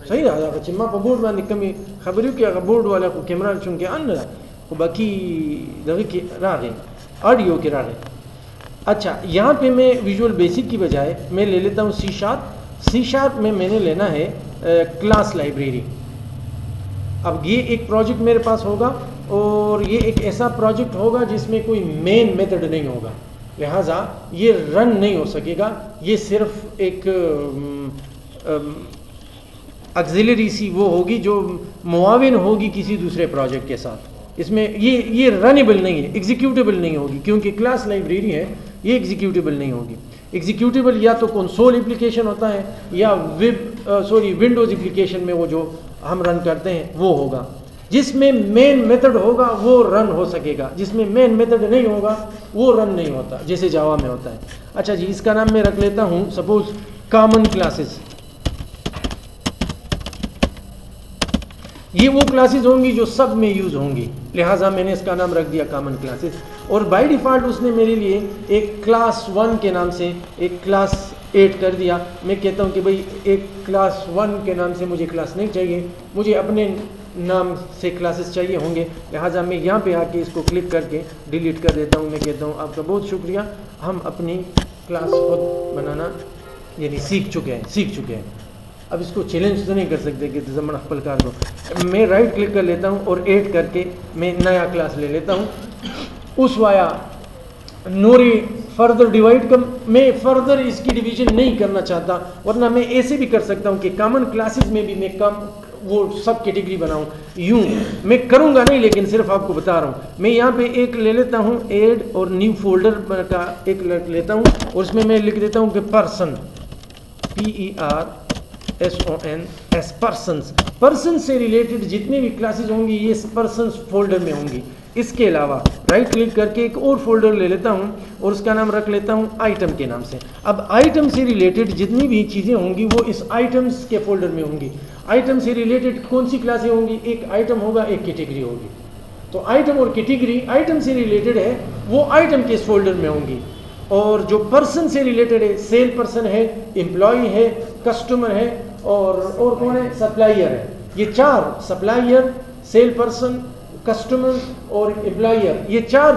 صحیح ده چې ما په بورډ باندې کمی خبرې وکړې هغه بورډ والا خو کیمرا چونکې ان نه خو باقي دغه کې راغی آڈیو کې راغی. اچھا یہاں پہ میں ویژول بیسک کی بجائے میں لے لیتا ہوں سی شارپ. سی شارپ میں نے لینا ہے کلاس لائبریری. اب یہ ایک پروجیکٹ میرے پاس ہوگا اور یہ ایک ایسا پروجیکٹ ہوگا جس میں کوئی مین میتھڈ نہیں ہوگا, لہٰذا یہ رن نہیں ہو سکے گا. یہ صرف ایک ایگزیلری سی وہ ہوگی جو معاون ہوگی کسی دوسرے پروجیکٹ کے ساتھ. اس میں یہ رنیبل نہیں ہے, ایگزیکیوٹیبل نہیں ہوگی کیونکہ کلاس لائبریری ہے, یہ ایگزیکیوٹیبل نہیں ہوگی. ایگزیکیوٹیبل یا تو کنسول اپلیکیشن ہوتا ہے یا ونڈوز اپلیکیشن میں وہ جو ہم رن کرتے ہیں وہ ہوگا. جس میں مین میتھڈ ہوگا وہ رن ہو سکے گا, جس میں مین میتھڈ نہیں ہوگا وہ رن نہیں ہوتا, جیسے جاوا میں ہوتا ہے. اچھا جی اس کا نام میں رکھ لیتا ہوں سپوز کامن کلاسز. یہ وہ کلاسز ہوں گی جو سب میں یوز ہوں گی, لہٰذا میں نے اس کا نام رکھ دیا کامن کلاسز. اور بائی ڈیفالٹ اس نے میرے لیے ایک کلاس 1 کے نام سے ایک کلاس 8 کر دیا. میں کہتا ہوں کہ بھائی ایک کلاس 1 کے نام سے مجھے کلاس نہیں چاہیے, مجھے اپنے نام سے کلاسز چاہیے ہوں گے, لہٰذا میں یہاں پہ آ کے اس کو کلک کر کے ڈیلیٹ کر دیتا ہوں. میں کہتا ہوں آپ کا بہت شکریہ, ہم اپنی کلاس خود بنانا یعنی سیکھ چکے ہیں. اب اس کو چیلنج تو نہیں کر سکتے کہ زمن خپل کار دو. میں رائٹ کلک کر لیتا ہوں اور ایڈ کر کے میں نیا کلاس لے لیتا ہوں. اس وایا نوری فردر ڈیوائڈ کم, میں فردر اس کی ڈویژن نہیں کرنا چاہتا, ورنہ میں ایسے بھی کر سکتا ہوں کہ کامن کلاسز میں بھی میں وہ سب کیٹیگری بناؤں. یوں میں کروں گا نہیں, لیکن صرف آپ کو بتا رہا ہوں. میں یہاں پہ ایک لے لیتا ہوں ایڈ اور نیو فولڈر کا ایک لیتا ہوں اور اس میں لکھ دیتا ہوں کہ پرسن PERSONS پرسن سے ریلیٹڈ جتنے بھی کلاسز ہوں گی یہ پرسنس فولڈر میں ہوں گی. اس کے علاوہ رائٹ کلک کر کے ایک اور فولڈر لے لیتا ہوں اور اس کا نام رکھ لیتا ہوں آئٹم کے نام سے. اب آئٹم سے ریلیٹڈ جتنی بھی چیزیں ہوں گی وہ اس آئٹمس کے فولڈر میں ہوں گی. آئٹم سے ریلیٹڈ کون سی کلاسیں ہوں گی, ایک آئٹم ہوگا ایک کیٹیگری ہوگی. تو آئٹم اور کیٹیگری آئٹم سے ریلیٹڈ ہے وہ آئٹم کے اس فولڈر میں ہوں گی, اور جو پرسن سے ریلیٹڈ ہے سیل پرسن ہے, امپلائی ہے, کسٹمر ہے اور کون ہے, سپلائر ہے. یہ چار سپلائر, سیل پرسن, کسٹمر اور امپلائر، یہ چار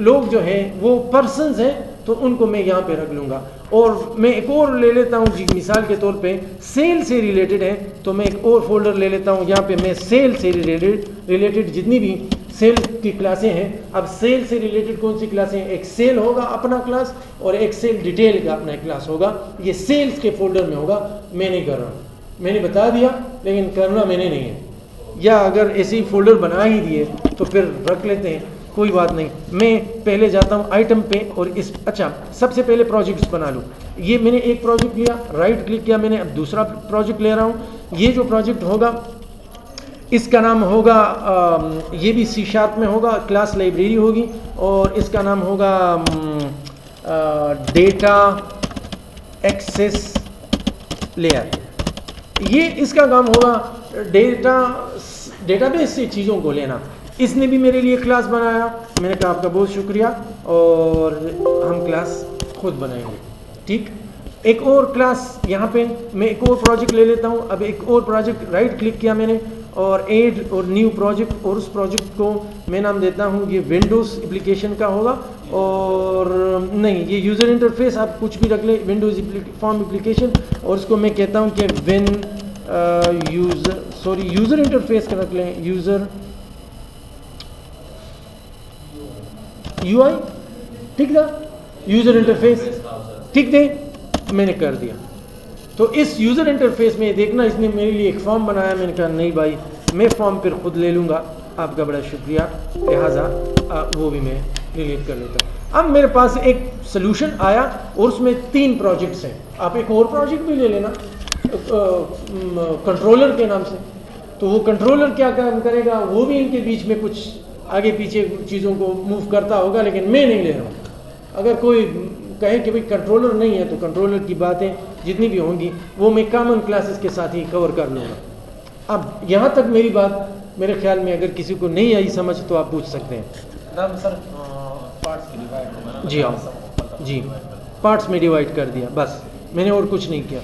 لوگ جو ہیں وہ پرسنز ہیں، تو ان کو میں یہاں پہ رکھ لوں گا. اور میں ایک اور لے لیتا ہوں جی، مثال کے طور پہ سیل سے ریلیٹڈ ہے تو میں ایک اور فولڈر لے لیتا ہوں. یہاں پہ میں سیل سے ریلیٹڈ جتنی بھی سیل کی کلاسیں ہیں، اب سیل سے ریلیٹڈ کون سی کلاسیں ہیں؟ ایک سیل ہوگا اپنا کلاس اور ایک سیل ڈیٹیل کا اپنا کلاس ہوگا. یہ سیلز کے فولڈر میں ہوگا. میں نہیں کر رہا ہوں، میں نے بتا دیا لیکن کرنا میں نے نہیں ہے. یا اگر ایسی فولڈر بنا ہی دیے تو پھر رکھ لیتے ہیں، کوئی بات نہیں. میں پہلے جاتا ہوں آئٹم پہ اور اچھا سب سے پہلے پروجیکٹس بنا لوں. یہ میں نے ایک پروجیکٹ لیا، رائٹ کلک کیا میں نے، اب دوسرا پروجیکٹ لے رہا ہوں. یہ جو پروجیکٹ ہوگا اس کا نام ہوگا یہ بھی C# میں ہوگا، کلاس لائبریری ہوگی اور اس کا نام ہوگا ڈیٹا ایکسیس لیئر. یہ اس کا کام ہوگا ڈیٹا بیس سے چیزوں کو لینا. اس نے بھی میرے لیے کلاس بنایا. میں نے کہا آپ کا بہت شکریہ اور ہم کلاس خود بنائیں گے. ٹھیک، ایک اور کلاس یہاں پہ میں ایک اور پروجیکٹ لے لیتا ہوں. اب ایک اور پروجیکٹ رائٹ کلک کیا میں نے اور ایڈ اور نیو پروجیکٹ، اور اس پروجیکٹ کو میں نام دیتا ہوں یہ ونڈوز اپلیکیشن کا ہوگا. اور نہیں، یہ یوزر انٹرفیس آپ کچھ بھی رکھ لیں، ونڈوز فارم اپلیکیشن. اور اس کو میں کہتا ہوں کہ یوزر انٹرفیس کا رکھ لیں، یوزر UI. ٹھیک تھا، یوزر انٹرفیس ٹھیک تھے، میں نے کر دیا. تو اس یوزر انٹرفیس میں دیکھنا اس نے میرے لیے ایک فارم بنایا. میں نے کہا نہیں بھائی، میں فارم پھر خود لے لوں گا، آپ کا بڑا شکریہ، لہٰذا وہ بھی میں ڈیلیٹ کر لیتا ہوں. اب میرے پاس ایک سلوشن آیا اور اس میں 3 پروجیکٹس ہیں. آپ ایک اور پروجیکٹ بھی لے لینا کنٹرولر کے نام سے. تو وہ کنٹرولر کیا کام کرے گا؟ وہ بھی ان کے بیچ میں کچھ آگے پیچھے چیزوں کو موو کرتا ہوگا، لیکن میں نہیں لے رہا ہوں. اگر کوئی کہے کہ بھئی کنٹرولر نہیں ہے تو کنٹرولر کی باتیں جتنی بھی ہوں گی وہ میں کامن کلاسز کے ساتھ ہی کور کر لوں گا. اب یہاں تک میری بات میرے خیال میں اگر کسی کو نہیں آئی سمجھ تو آپ پوچھ سکتے ہیں. سر پارٹس کی ڈیوائڈ جی ہاں، جی پارٹس میں ڈیوائڈ کر دیا، بس میں نے اور کچھ نہیں کیا.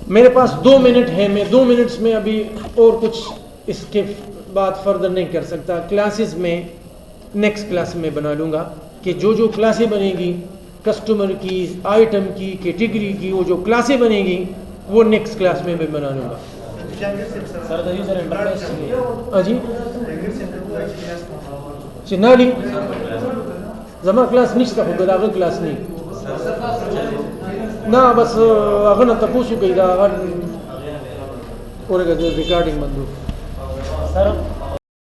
میرے پاس 2 منٹ ہیں، میں 2 منٹس میں ابھی اور کچھ اس کے بعد فردر نہیں کر سکتا. کلاسز میں نیکسٹ کلاس میں بنا لوں گا کہ جو کلاسیں بنے گی کسٹمر کی، آئٹم کی، کیٹیگری کی، وہ جو کلاسیں بنے گی وہ نیکسٹ کلاس میں بنا لوں گا. جی نالی زما کلاس نشته خو دغه کلاس نه بس هغه نه تاسو کوي دا هغه اورګه د ریکارډینګ بندو سر